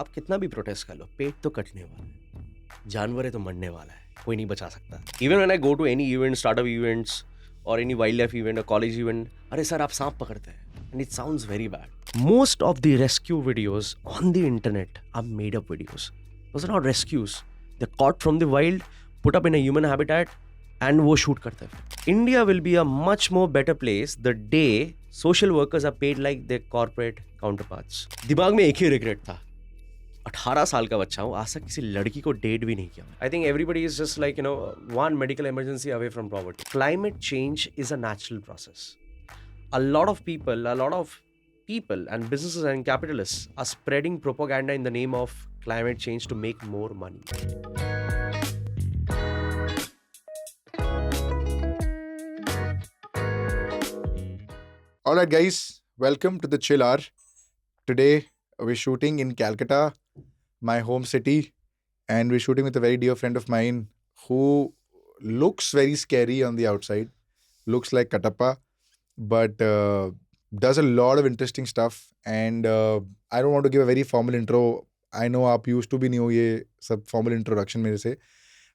आप कितना भी प्रोटेस्ट कर लो, पेट तो कटने वाला है, जानवर है तो मरने वाला है, कोई नहीं बचा सकता। Even when I go to any event, startup events और एनी वाइल्ड लाइफ इवेंट और कॉलेज इवेंट, अरे सर आप सांप पकड़ते हैं and it sounds very bad. Most of the rescue videos on the internet are made up videos. Those are not rescues, they caught from the wild, put up in a human habitat and वो shoot करते हैं। India will be a much more better place the day social workers are paid like the corporate counterparts. दिमाग में एक ही regret था, 18 साल का बच्चा हूँ, आज तक किसी लड़की को डेट भी नहीं किया। I think everybody is just like one medical emergency away from poverty. Climate change is a natural process. A lot of people and businesses and capitalists are spreading propaganda in the name of climate change to make more money. All right, guys, welcome to the Chill Hour. Today, we're shooting in Calcutta, my home city, and we're shooting with a very dear friend of mine who looks very scary on the outside, looks like Katappa, but does a lot of interesting stuff. And I don't want to give a very formal intro. I know आप used to भी नहीं हो ये सब formal introduction मेरे से.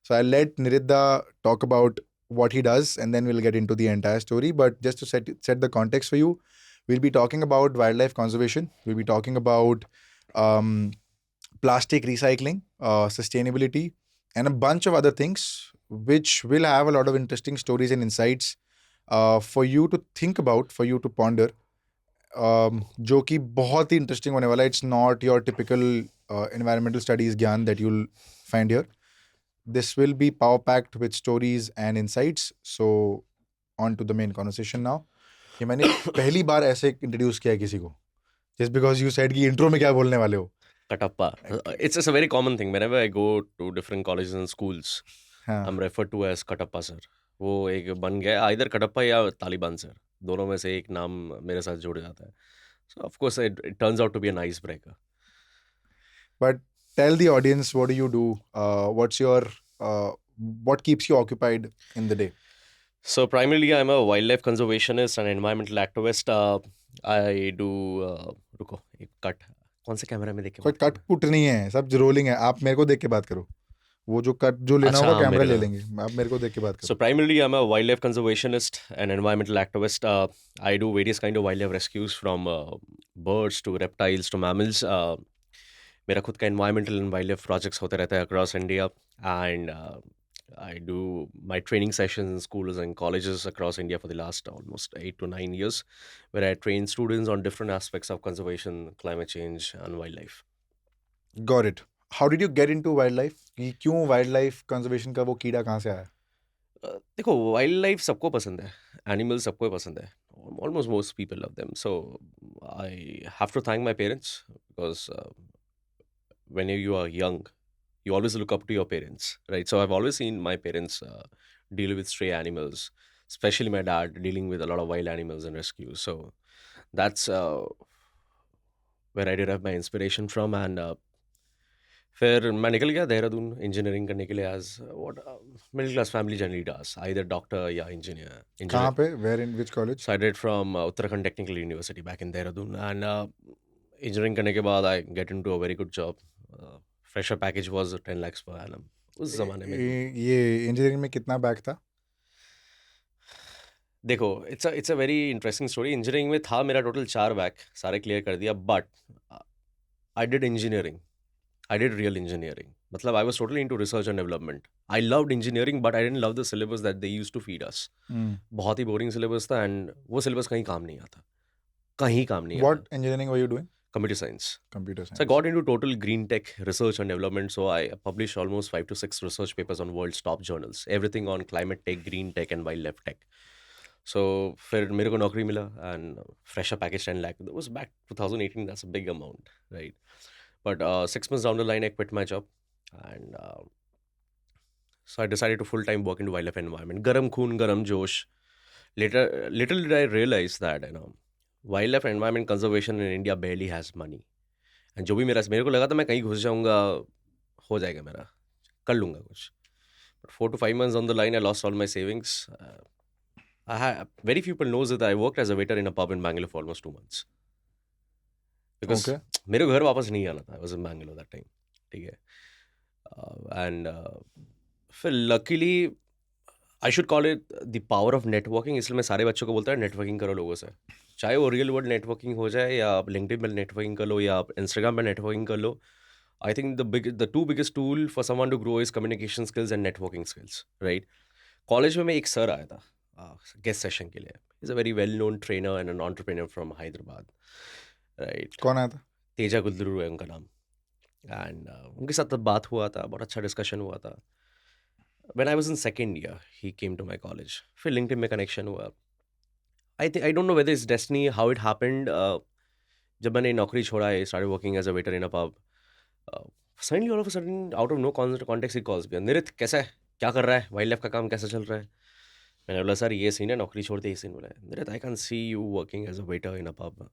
So I'll let Niridha talk about what he does, and then we'll get into the entire story. But just to set the context for you, we'll be talking about wildlife conservation. We'll be talking about um, plastic recycling, sustainability, and a bunch of other things, which will have a lot of interesting stories and insights for you to think about, for you to ponder. जो कि बहुत ही interesting होने वाला है. It's not your typical environmental studies ज्ञान that you'll find here. This will be power packed with stories and insights. So on to the main conversation now. ये मैंने पहली बार ऐसे इंट्रोड्यूस किया है किसी को, just because you said कि इंट्रो में क्या बोलने वाले हो. Katappa. It's a very common thing. Whenever I go to different colleges and schools, हाँ. I'm referred to as Katappa sir. वो एक बन गया इधर कटप्पा या तालिबान सर, दोनों में से एक नाम मेरे साथ जुड़ जाता है. So of course it turns out to be an icebreaker. But tell the audience, what do you do? What's your what keeps you occupied in the day? So primarily I'm a wildlife conservationist and environmental activist. I do रुको एक cut, कौन से camera में देख के कोई बात cut करना? पुट नहीं है, सब रोलिंग है. आप मेरे को देख के बात करो. वो जो कट जो लेना अच्छा, होगा हाँ, कैमरा मेरे ले को. लेंगे. आप मेरे को देख के बात So करो. primarily I'm a wildlife conservationist and environmental activist. I do various kind of wildlife rescues from birds to reptiles to mammals. मेरा खुद का environmental and wildlife projects होते रहते हैं across India, and I do my training sessions in schools and colleges across India for the last almost 8 to 9 years, where I train students on different aspects of conservation, climate change, and wildlife. Got it. How did you get into wildlife? कि क्यों wildlife conservation का वो कीड़ा कहाँ से आया? देखो, wild life सबको पसंद है, एनिमल सबको पसंद है, almost most people love them. So I have to thank my parents because when you are young, you always look up to your parents, right? So I've always seen my parents deal with stray animals, especially my dad dealing with a lot of wild animals and rescues. So that's where I derive my inspiration from. And फिर मैं निकल गया Dehradun engineering करने के लिए, as what middle class family generally does, either doctor या engineer. कहाँ पे? Where in which college? So I did from Uttarakhand Technical University back in Dehradun, and engineering करने के बाद I get into a very good job. Fresher package was 10 lakhs per annum उस जमाने में. ये इंजीनियरिंग में कितना बैक था? देखो, it's a very interesting story. Engineering में था मेरा टोटल 4 बैक, सारे क्लियर कर दिया, but I did engineering. I did real engineering. मतलब I was totally into research and development. I loved engineering, but I didn't love the syllabus that they used to feed us. बहुत ही boring syllabus था, and वो syllabus कहीं काम नहीं आता. कहीं काम नहीं What आता. engineering were you doing? Computer science. Computer So I science. got into total green tech research and development. So I published almost 5 to 6 research papers on world's top journals. Everything on climate tech, green tech, and wildlife tech. So फिर मेरे को नौकरी मिला, and fresher package 10 lakh. That was back 2018. That's a big amount, right? But 6 months down the line, I quit my job, and so I decided to full-time work into wildlife environment. Garam khoon, garam josh. Little did I realize that wildlife environment conservation in India barely has money. And जो भी मेरे को लगा था मैं कहीं घुस जाऊंगा, हो जाएगा मेरा, कर लूंगा कुछ. But 4 to 5 months down the line, I lost all my savings. Very few people knows that I worked as a waiter in a pub in Bangalore for almost 2 months. Because Okay. मेरे को घर वापस नहीं आना था. आई was in Bangalore that time. ठीक है. And फिर luckily I should call it the power of networking. इसलिए मैं सारे बच्चों को बोलता है नेटवर्किंग करो लोगों से, चाहे वो रियल वर्ल्ड नेटवर्किंग हो जाए या आप लिंक्डइन पर नेटवर्किंग कर लो या आप इंस्टाग्राम पर नेटवर्किंग कर लो. I think the two biggest tool for someone to grow is communication skills and networking skills. Right. College में मैं एक सर आया था गेस्ट सेशन के लिए. Is a very well known trainer and an entrepreneur from Hyderabad. Right. कौन आया था? तेजा गुल्लरू है उनका नाम. एंड उनके साथ तब बात हुआ था, बहुत अच्छा डिस्कशन हुआ था. When I was in second year he came to my college. फिर लिंक्डइन में कनेक्शन हुआ. I don't know whether is destiny how it happened. जब मैंने नौकरी छोड़ा, I started working as a waiter in a pub. Suddenly all of a sudden out of no context he calls me. Nirit कैसा है, क्या कर रहा है, वाइल्ड लाइफ का काम कैसा चल रहा है. मैंने बोला सर ये सीन है, नौकरी छोड़ते ही सीन. बोला Nirit I can see you working as a waiter in a pub,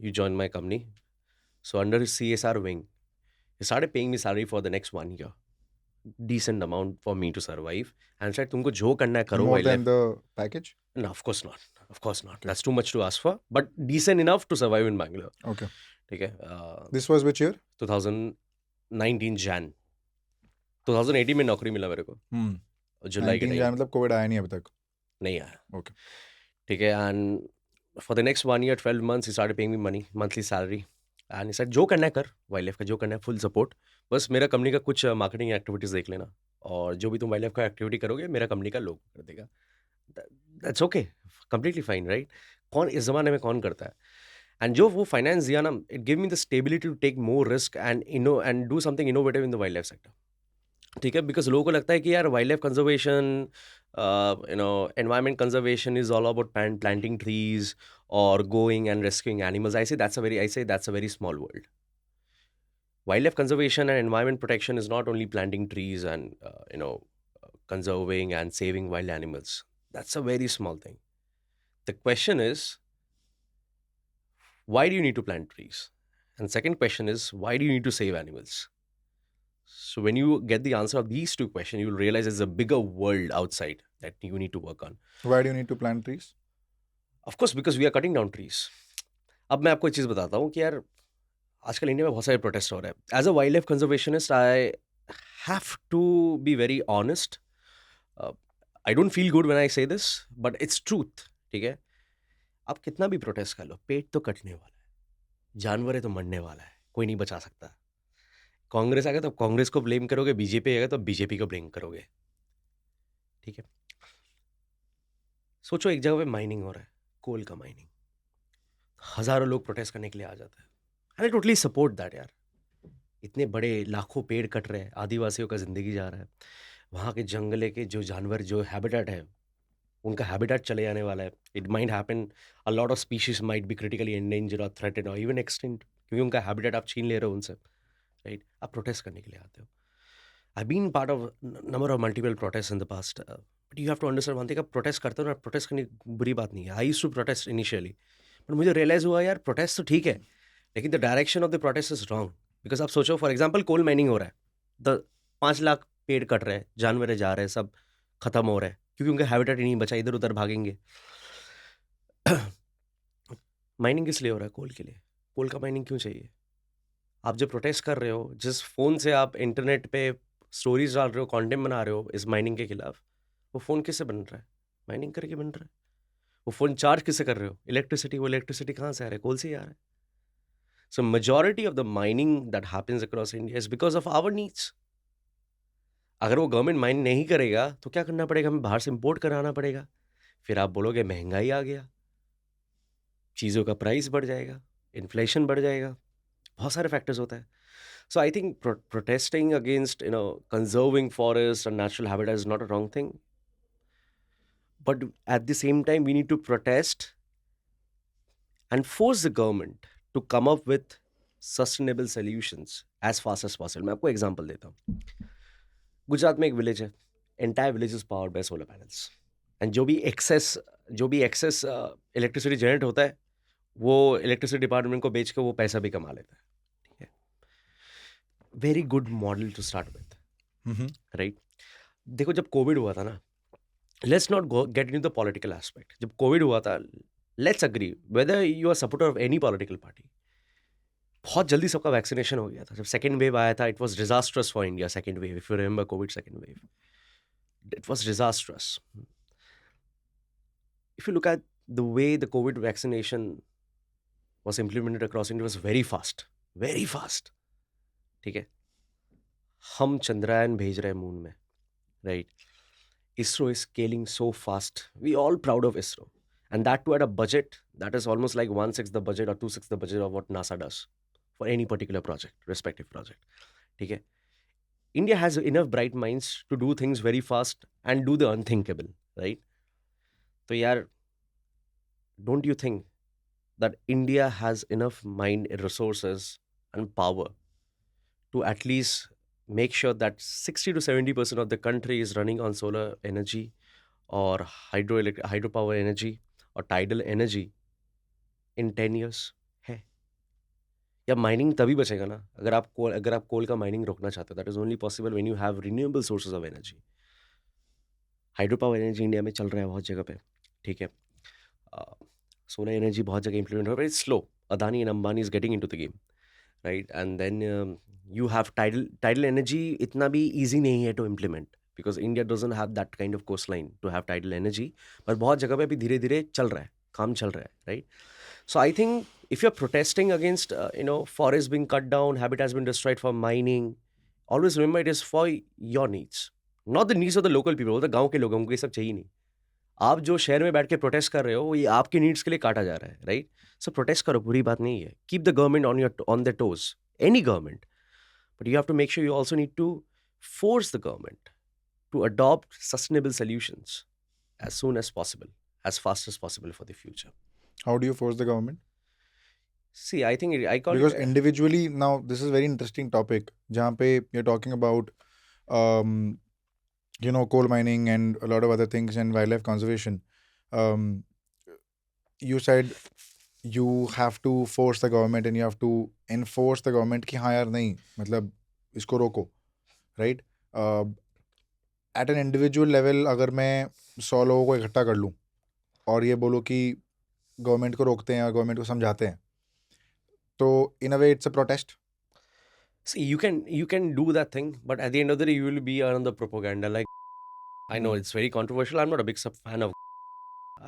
you joined my company. So under his CSR wing, he started paying me salary for the next 1 year. Decent amount for me to survive. And said, तुमको जो करना है करो. More while than life. the package? No, of course not. Of course not. Okay. That's too much to ask for. But decent enough to survive in Bangalore. Okay. ठीक है. This was which year? 2019 Jan. 2018 में नौकरी मिला मेरे को. Hmm. जुलाई के 19 time. Jan मतलब Covid आया नहीं अभी तक. नहीं आया. Okay. ठीक है. And for the next 1 year, 12 months, he started paying me money, monthly salary. And he said, जो करना है कर, वाइल्ड लाइफ का जो करना है, फुल सपोर्ट. बस मेरा कंपनी का कुछ मार्केटिंग एक्टिविटीज़ देख लेना, और जो भी तुम वाइल्ड लाइफ का एक्टिविटी करोगे मेरा कंपनी का लोग कर देगा. That's okay, completely fine. Right. कौन इस ज़माने में कौन करता है. एंड जो वो फाइनेंस दिया ना, it give me the stability to take more risk and do something innovative in the wild life sector. ठीक है. बिकॉज लोगों को लगता है कि यार wild life conservation, environment conservation is all about planting trees or going and rescuing animals. I say that's a very small world. Wildlife conservation and environment protection is not only planting trees and conserving and saving wild animals. That's a very small thing. The question is, why do you need to plant trees? And second question is, why do you need to save animals? So when you get the answer of these two questions, you'll realize there's a bigger world outside that you need to work on. Why do you need to plant trees? Of course, because we are cutting down trees. अब मैं आपको एक चीज़ बताता हूँ कि यार आजकल India में बहुत सारे प्रोटेस्ट हो रहे हैं. As a wild life conservationist I have to be very honest. I don't feel good when I say this, but its truth. ठीक है. आप कितना भी प्रोटेस्ट कर लो, पेट तो कटने वाला है, जानवर है तो मरने वाला है, कोई नहीं बचा सकता. कांग्रेस आएगा तो कांग्रेस को ब्लेम करोगे, बीजेपी आएगा तो बीजेपी को ब्लेम करोगे. ठीक है. सोचो एक जगह पे माइनिंग हो रहा है, कोल का माइनिंग, हजारों लोग प्रोटेस्ट करने के लिए आ जाते हैं. आई टोटली सपोर्ट दैट यार. इतने बड़े लाखों पेड़ कट रहे हैं, आदिवासियों का जिंदगी जा रहा है, वहाँ के जंगले के जो जानवर, जो हैबिटेट है, उनका हैबिटेट चले जाने वाला है. It might happen, a lot of species might be critically endangered और थ्रेटेड और इवन एक्सटिंक्ट, क्योंकि उनका हैबिटेट आप छीन ले रहे हो उनसे. राइट. आप प्रोटेस्ट करने के लिए आते हो. I been part of number of multiple protest in the past. But you have to understand one thing. आप प्रोटेस्ट करते हो ना, प्रोटेस्ट करनी बुरी बात नहीं है. I used to protest initially, but मुझे रियलाइज़ हुआ यार प्रोटेस्ट तो ठीक है, लेकिन the direction of the protest is wrong. Because आप सोचो, फॉर एग्जाम्पल कोल माइनिंग हो रहा है, 5 लाख पेड़ कट रहे हैं, जानवर जा रहे हैं, सब खत्म हो रहे हैं क्योंकि उनका हैबिटेट ही नहीं बचा, इधर उधर भागेंगे. माइनिंग किस लिए हो रहा है? कोल के लिए. कोल का माइनिंग क्यों चाहिए? आप जब प्रोटेस्ट कर रहे हो, जिस फ़ोन से आप इंटरनेट पे स्टोरीज डाल रहे हो, कंटेंट बना रहे हो इस माइनिंग के खिलाफ, वो फ़ोन किससे बन रहा है? माइनिंग करके बन रहा है. वो फ़ोन चार्ज किससे कर रहे हो? इलेक्ट्रिसिटी. वो इलेक्ट्रिसिटी कहाँ से आ रहा है? कोल से ही आ रहा है. So majority of the mining that happens across India is because of our needs. अगर वो गवर्नमेंट माइन नहीं करेगा तो क्या करना पड़ेगा? हमें बाहर से इम्पोर्ट कराना पड़ेगा. फिर आप बोलोगे महंगाई आ गया, चीज़ों का प्राइस बढ़ जाएगा, इन्फ्लेशन बढ़ जाएगा, बहुत सारे फैक्टर्स होता है. So I think protesting against conserving forests and natural habitat is not a wrong thing. But at the same time, we need to protest and force the government to come up with sustainable solutions as fast as possible. मैं आपको example देता हूँ. गुजरात में एक village है, entire village is powered by solar panels. And जो भी access electricity generate होता है, वो इलेक्ट्रिसिटी डिपार्टमेंट को बेच के वो पैसा भी कमा लेता है. Very good model to start with. Right. देखो जब कोविड हुआ था ना, let's not get into the political aspect. जब कोविड हुआ था, let's agree whether you are supporter of any political party, बहुत जल्दी सबका वैक्सीनेशन हो गया था. जब सेकेंड वेव आया था, it was disastrous for India. Second wave, if you remember Covid second wave, it was disastrous. If you look at the way the COVID vaccination was implemented across India, was very fast, very fast. ठीक है, हम चंद्रयान भेज रहे हैं moon में, right? ISRO is scaling so fast. We all proud of ISRO, and that too at a budget that is almost like 1/6 the budget or 2/6 the budget of what NASA does for any particular project, respective project. ठीक है, India has enough bright minds to do things very fast and do the unthinkable, right? तो यार, don't you think that India has enough mind, resources, and power to at least make sure that 60 to 70% of the country is running on solar energy or hydropower energy or tidal energy in 10 years? है या mining तभी बचेगा ना अगर आप कोल का mining रोकना चाहते हो. That is only possible when you have renewable sources of energy. Hydro power energy India में चल रहा है बहुत जगह पे, ठीक है. सोलर एनर्जी बहुत जगह इंप्लीमेंट हो रहा है. It's slow. Adani and Ambani is getting into the game, right? And then you have tidal energy. इतना भी ईजी नहीं है to implement because India doesn't have that kind of coast line to have tidal energy. पर बहुत जगह पे अभी धीरे धीरे चल रहा है, काम चल रहा है, right? So I think if you're protesting against, forests being cut down, habitat has been destroyed for mining, always remember it is for your needs, not the needs of the local people. वो तो गांव के लोगों को ये सब चाहिए नहीं. आप जो शहर में बैठ के प्रोटेस्ट कर रहे हो, ये आपके नीड्स के लिए काटा जा रहा है, राइट? सो प्रोटेस्ट करो, बुरी बात नहीं है. Keep the government on the toes, any government, but you have to make sure you also need to force the government to adopt sustainable solutions as soon as possible, as fast as possible for the future. How do you force the government? See, I think I call Because it individually, now this is a very interesting topic. जहाँ पे you're talking about, um, coal mining and a lot of other things and wildlife conservation. Um, you said you have to force the government and you have to enforce the government कि हाँ यार नहीं, मतलब इसको रोको, right? At an individual level, अगर मैं 100 लोगों को इकट्ठा कर लूँ और ये बोलो कि गवर्नमेंट को रोकते हैं और गवर्नमेंट को समझाते हैं, तो in a way it's a protest. See, you can do that thing, but at the end of the day, you will be on the propaganda. Like, I know it's very controversial. I'm not a big fan of.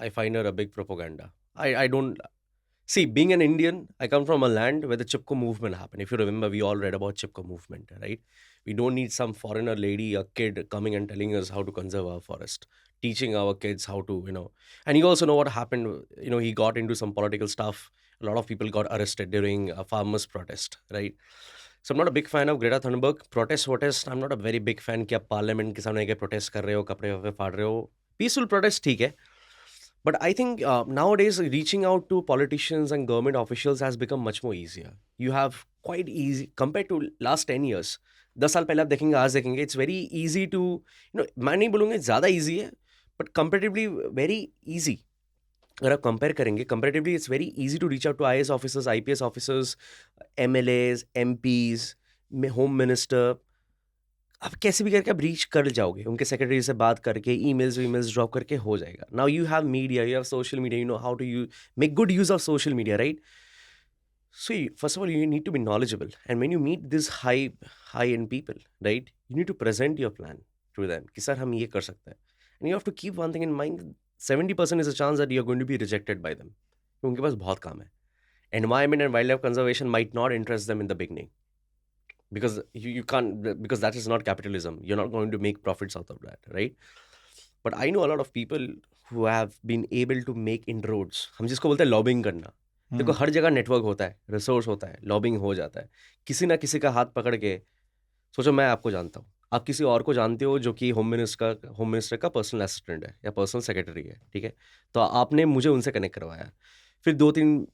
I find her a big propaganda. I don't see. Being an Indian, I come from a land where the Chipko movement happened. If you remember, we all read about Chipko movement, right? We don't need some foreigner lady, a kid coming and telling us how to conserve our forest, teaching our kids how to, And you also know what happened. He got into some political stuff. A lot of people got arrested during a farmers' protest, right? So I'm not a big fan of Greta Thunberg. Protest. I'm not a very big fan कि आप parliament के सामने के protest कर रहे हो, कपड़े वपड़े फाड़ रहे हो. पीसफुल प्रोटेस्ट ठीक है. But I think nowadays reaching out to politicians and government officials has become much more easier. You have quite easy compared to last 10 years. 10 साल पहले आप देखेंगे, आज देखेंगे, it's very easy to, मैं नहीं बोलूँगा ज़्यादा easy है, but comparatively very easy. अगर आप कंपेयर करेंगे, comparatively it's very easy to reach out to IAS officers, IPS officers, MLAs, MPs, home minister. आप कैसे भी करके आप रीच कर जाओगे, उनके सेक्रेटरी से बात करके, ईमेल्स ड्रॉप करके हो जाएगा. Now you have media, you have social media, you know how to make good use of social media, right? So first of all, you need to be knowledgeable, and when you meet this high-end people, right, you need to present your plan to them कि sir हम ये कर सकते हैं. And you have to keep one thing in mind: 70% is a chance that you're going to be rejected by them. उनके पास बहुत काम है. Environment and wildlife conservation might not interest them in the beginning because you can't, because that is not capitalism. You're not going to make profits out of that, right? But I know a lot of people who have been able to make inroads. हम जिसको बोलते हैं lobbying करना. देखो हर जगह network होता है, resource होता है, लॉबिंग हो जाता है. किसी ना किसी का हाथ पकड़ के, सोचो मैं आपको जानता हूँ, आप किसी और को जानते हो जो कि होम मिनिस्टर का पर्सनल असिस्टेंट है या पर्सनल सेक्रेटरी है, ठीक है? तो आपने मुझे उनसे कनेक्ट करवाया. फिर 2-3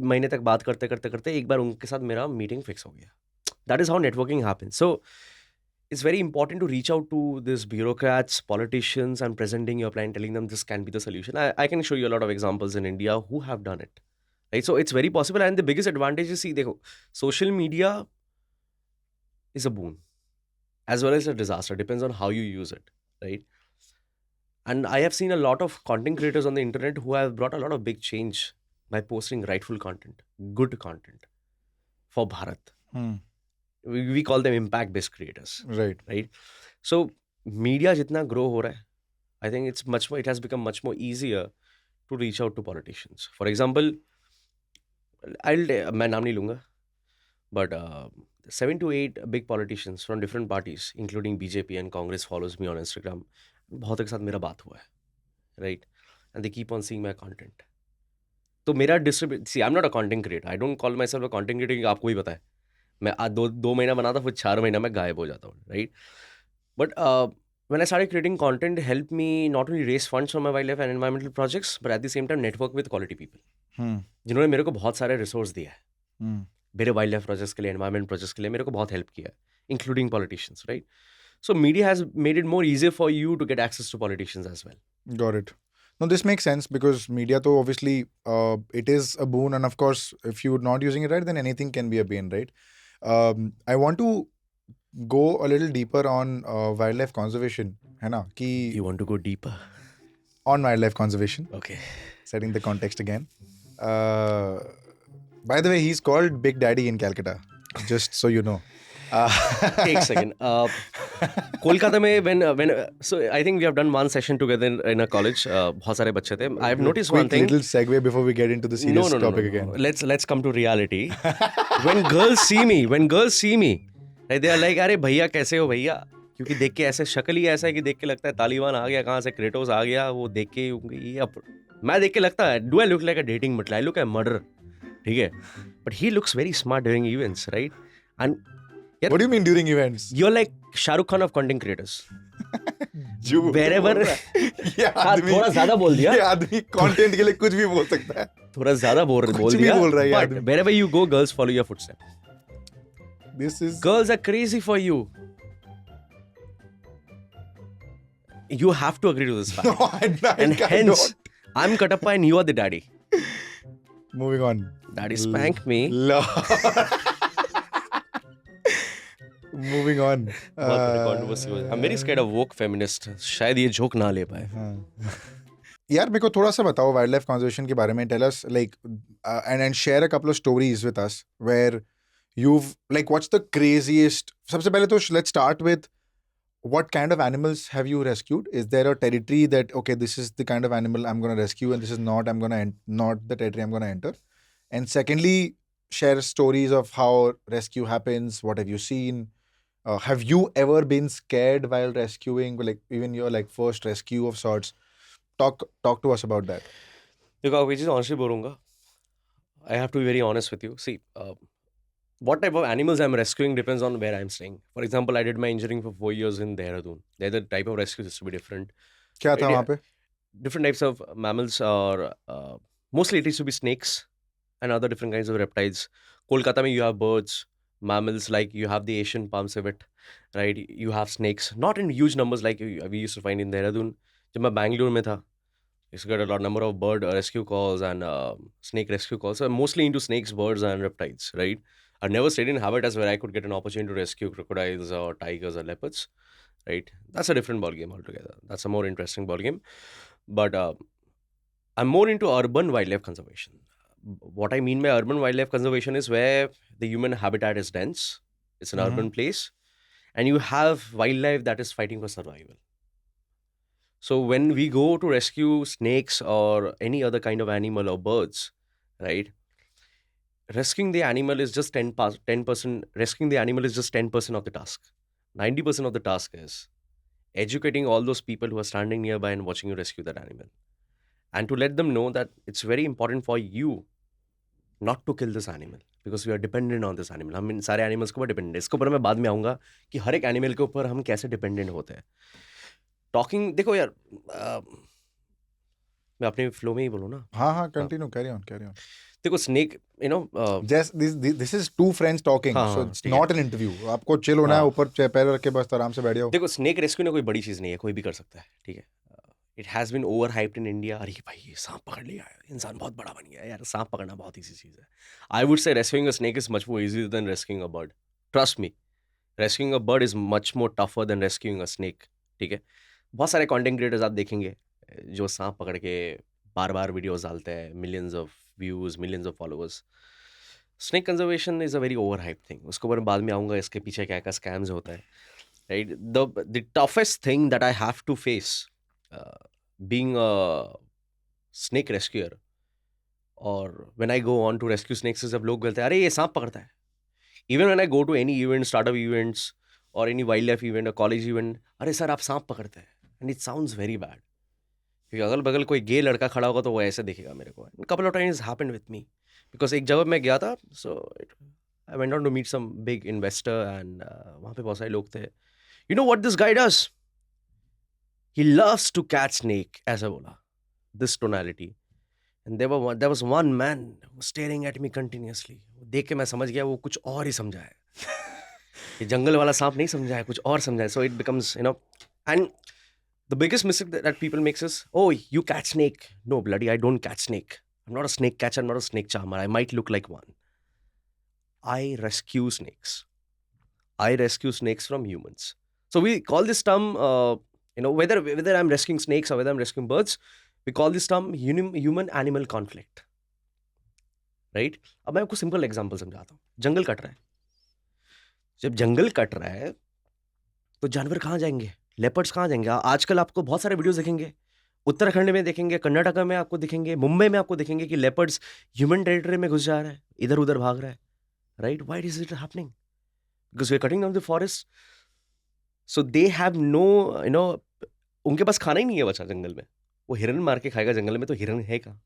महीने तक बात करते करते करते एक बार उनके साथ मेरा मीटिंग फिक्स हो गया. That is how networking happens. So it's very important to reach out to these bureaucrats, politicians, and presenting your plan, telling them this can be the solution. I can show you a lot of examples in India who have done it. Right? So it's very possible. And the biggest advantage is, see, देखो, social media is a boon as well as a disaster. Depends on how you use it, right? And I have seen a lot of content creators on the internet who have brought a lot of big change by posting rightful content, good content. for Bharat. Hmm. We call them impact based creators, Right. right? So media jitna grow ho raha hai, I think it has become much more easier to reach out to politicians. For example, मैं नाम नहीं लूंगा, but 7 to 8 big politicians from different parties including BJP and Congress follows me on Instagram. बहुत के साथ मेरा बात हुआ है, right? And they keep on seeing my content. तो मेरा distribute, see I am not a content creator, I don't call myself a content creator, क्योंकि आपको ही पता है मैं आज दो महीना बनाता फिर 4 महीना में गायब हो जाता हूँ, right? But when I started creating content, it helped me not only raise funds for my wildlife and environmental projects, but at the same time network with quality people, Hmm. जिन्होंने मेरे को बहुत सारे रिसोर्स दिया है Hmm. मेरे wild life projects के लिए, एनवायरमेंट प्रोजेक्ट्स के लिए मेरे को बहुत हेल्प किया है, including politicians, right? So media has made it more easier for you to get access to politicians as well. Got it. No, this makes sense because media, though, obviously, it is a boon, and of course, if you're not using it right, then anything can be a bane, right? I want to go a little deeper on wildlife conservation, है ना? कि You want to go deeper? on wildlife conservation, Okay. setting the context again. By the way, he's called Big Daddy in Calcutta, just so you know. Take a second. Kolkata में when so I think we have done one session together in a college. बहुत सारे बच्चे थे. I have noticed one Quick thing. little segue before we get into the serious topic again. Let's come to reality. when girls see me, like they are like, अरे भैया कैसे हो भैया? क्योंकि देख के ऐसे शक्ल ही ऐसा है कि देख के लगता है तालिबान आ गया, कहाँ से क्रेटोस आ गया, वो देख के ये मैं देख के लगता है, do I look like a dating material? I look like a murderer, ठीक है? But he looks very smart during events, right? And What do you mean during events? you're like Shahrukh Khan of content creators. झूठ Wherever बोल रहा है। ये हाँ, आदमी थोड़ा ज्यादा बोल दिया, ये आदमी कंटेंट के लिए कुछ भी बोल सकता है। थोड़ा ज्यादा बोल कुछ भी दिया, बोल रहा है ये but आदमी। wherever you go, girls follow your footsteps. This is Girls are crazy for you. You have to agree to this fact. no, And I hence, don't. I'm Katappa and you are the daddy. Moving on. Daddy spanked me. Lord. Moving on. बहुत बड़ी controversy हो जाए. I'm very scared of woke feminist. शायद ये joke ना ले पाए. हाँ. यार मेरे को थोड़ा सा बताओ वाइल्ड लाइफ कंजर्वेशन के बारे में. Tell us like and share a couple of stories with us where you've like what's the craziest. सबसे पहले तो let's start with what kind of animals have you rescued? Is there a territory that okay this is the kind of animal I'm going to rescue and this is not not the territory I'm going to enter? And secondly, share stories of how rescue happens. What have you seen? Have you ever been scared while rescuing, like even your like first rescue of sorts? Talk to us about that. देखो आप ये चीज़ honestly बोलूँगा. I have to be very honest with you. See, what type of animals I'm rescuing depends on where I'm staying. For example, I did my engineering for 4 years in Dehradun. There the type of rescue is to be different. क्या था वहाँ पे? Different types of mammals, or mostly it used to be snakes and other different kinds of reptiles. Kolkata mein you have birds, mammals, like you have the Asian palm civet, right? You have snakes, not in huge numbers like we used to find in Dehradun. जब मैं Bangalore में था, I used to get a lot number of bird rescue calls and snake rescue calls. So I'm mostly into snakes, birds, and reptiles, right? I've never stayed in habitats where I could get an opportunity to rescue crocodiles or tigers or leopards, right? That's a different ball game altogether. That's a more interesting ball game. But I'm more into urban wildlife conservation. What I mean by urban wildlife conservation is where the human habitat is dense, it's an Mhm. urban place, and you have wildlife that is fighting for survival. So when we go to rescue snakes or any other kind of animal or birds, right? Rescuing the animal is just 10%. Rescuing the animal is just 10% of the task. 90% of the task is educating all those people who are standing nearby and watching you rescue that animal, and to let them know that it's very important for you not to kill this animal because we are dependent on this animal. हम इन सारे animals के ऊपर dependent है. इसके ऊपर मैं बाद में आऊँगा कि हर एक animal के ऊपर हम कैसे dependent होते हैं. Talking, देखो यार, मैं अपने flow में ही बोलूँ ना. हाँ, continue, carry on. देखो snake, you know, Just this is two friends talking, हाँ, so हाँ, it's ठीक है. not an interview. आपको chill होना है, हाँ. ऊपर पैर रख के बस आराम से बैठ जाओ. देखो snake rescue ना कोई बड़ी चीज़ नहीं है, कोई भी कर सकता है, ठीक है. It has been overhyped in India. अरे भाई ये सांप पकड़ लिया है, इंसान बहुत बड़ा बन गया है यार, सांप पकड़ना बहुत easy चीज़ है. I would say rescuing a snake is much more easier than rescuing a bird. Trust me, rescuing a bird is much more tougher than rescuing a snake. ठीक है. बहुत सारे content creators आप देखेंगे जो सांप पकड़ के बार बार वीडियोस डालते हैं, millions of views, millions of followers. Snake conservation is a very over hype thing, उसके ऊपर मैं बाद में आऊँगा, इसके पीछे क्या क्या स्कैम्स होता है, right? The toughest thing that I have to face being a snake rescuer और when I go on to rescue snakes, जब लोग बोलते हैं अरे ये सांप पकड़ता है, even when I go to any event, startup events और एनी वाइल्ड लाइफ इवेंट और कॉलेज इवेंट, अरे सर आप सांप पकड़ते हैं, and it sounds very bad, क्योंकि अगल बगल कोई गे लड़का खड़ा होगा तो वो ऐसे देखेगा मेरे को। Couple of times happened with me, because एक जगह मैं गया था, so I went on to meet some big investor and वहाँ पे बहुत सारे लोग थे। You know what this guy does? He loves to catch snake, ऐसा बोला, this tonality. And there was one man staring at me continuously. देख के मैं समझ गया वो कुछ और ही समझा है, ये जंगल वाला सांप नहीं समझा है, कुछ और समझा है। So it becomes you know, and the biggest mistake that people makes is, oh, you catch snake. No, bloody, I don't catch snake. I'm not a snake catcher, I'm not a snake charmer. I might look like one. I rescue snakes. I rescue snakes from humans. So we call this term, whether I'm rescuing snakes or whether I'm rescuing birds, we call this term human-animal conflict. Right? अब मैं आपको simple example समझाता हूँ। जंगल cut रहा है। जब जंगल cut रहा है तो जानवर कहाँ जाएंगे? लेपर्ड्स कहाँ जाएंगे? आजकल आपको बहुत सारे वीडियोस दिखेंगे, उत्तराखंड में दिखेंगे, कर्नाटका में आपको दिखेंगे, मुंबई में आपको दिखेंगे कि लेपर्ड्स ह्यूमन टेरिटरी में घुस जा रहा है, इधर उधर भाग रहा है, right? Why is it happening? Because we are cutting down the forest, so they have no, उनके पास खाना ही नहीं है बचा जंगल में। वो हिरन मार के खाएगा जंगल में, तो हिरन है कहाँ?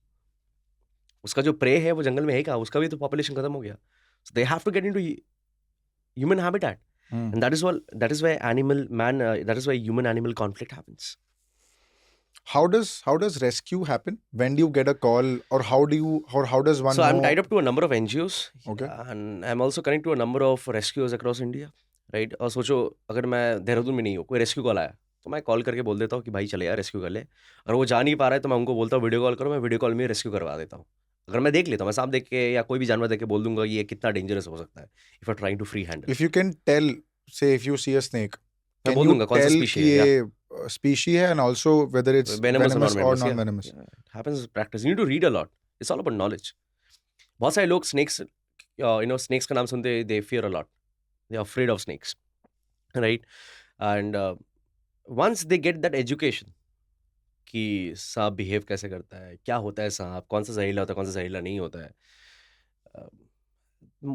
उसका जो प्रे है वो जंगल में है कहाँ? उसका भी तो पॉपुलेशन खत्म हो गया। So they have to get into human habitat. And that is why that is why human animal conflict happens. How does rescue happen? When do you get a call, or how does one So know? I'm tied up to a number of NGOs. Okay. And I'm also connected to a number of rescuers across India, right? और सोचो अगर मैं देहरादून में नहीं हूँ, कोई rescue call आया तो मैं कॉल करके बोल देता हूँ कि भाई चले यार रेस्क्यू कर ले, और वो जा नहीं पा रहा है तो मैं उनको बोलता हूँ वीडियो कॉल करो, मैं वीडियो कॉल में रेस्क्यू करवा देता हूँ। अगर मैं देख लेता हूँ, मैं सांप देख के या कोई भी जानवर देख के बोल दूंगा ये कितना डेंजरस हो सकता है, if I trying to free handle. If you can tell, say if you see a snake, मैं can बोल you दूंगा कौन सा tell species कि है, ये species है, and also whether it's venomous venomous or yeah. non-venomous? Yeah, it happens in practice. You need to read a lot. It's all about knowledge. बहुत सारे लोग snakes, snakes का नाम सुनते they fear a lot. They are afraid of snakes, right? And once they get that education कि सांप behave कैसे करता है, क्या होता है सांप, कौन सा जहरीला होता है, कौन सा जहरीला नहीं होता है,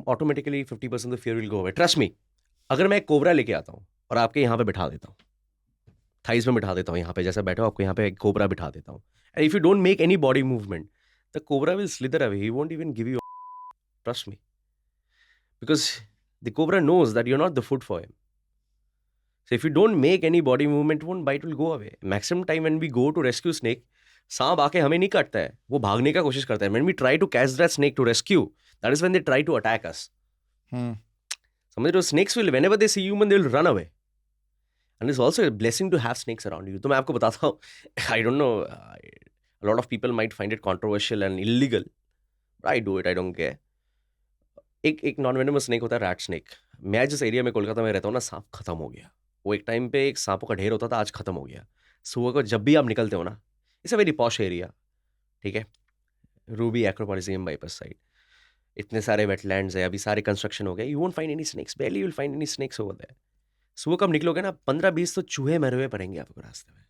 automatically 50% fear will go away. Trust me, अगर मैं एक कोबरा लेके आता हूँ और आपके यहाँ पे बिठा देता हूँ, थाइस में बिठा देता हूँ, यहाँ पे जैसे बैठो आपको यहाँ पे एक कोबरा बिठा देता हूँ, and if you don't make any body movement, the cobra will slither away, he won't even give you, trust me, because the cobra knows that you are not the food for him. So if you don't make any body movement, one bite will go away. Maximum time when we go to rescue snake, सांप आके हमें नहीं काटता है, वो भागने का कोशिश करता है. When we try to catch that snake to rescue, that is when they try to attack us. समझ रहे हो? Snakes will, whenever they see human, they will run away. And it's also a blessing to have snakes around you. तो मैं आपको बताता हूँ, I don't know, a lot of people might find it controversial and illegal, but I do it, I don't care. एक non venomous snake होता है, rat snake. मैं जिस एरिया में कोलकाता में रहता हूँ ना, सांप खत्म हो गया. वो एक टाइम पे एक सांपों का ढेर होता था, आज खत्म हो गया. सुबह को जब भी आप निकलते हो ना, it's a very posh area, ठीक है, रूबी एक्रोपोलिसियम बाईपास साइड, इतने सारे वेटलैंड्स है, अभी सारे कंस्ट्रक्शन हो गए, you won't find any snakes, barely you will find any snakes over there. सुबह कब निकलोगे ना, 15-20 तो चूहे मरे हुए पड़ेंगे आपको रास्ते में.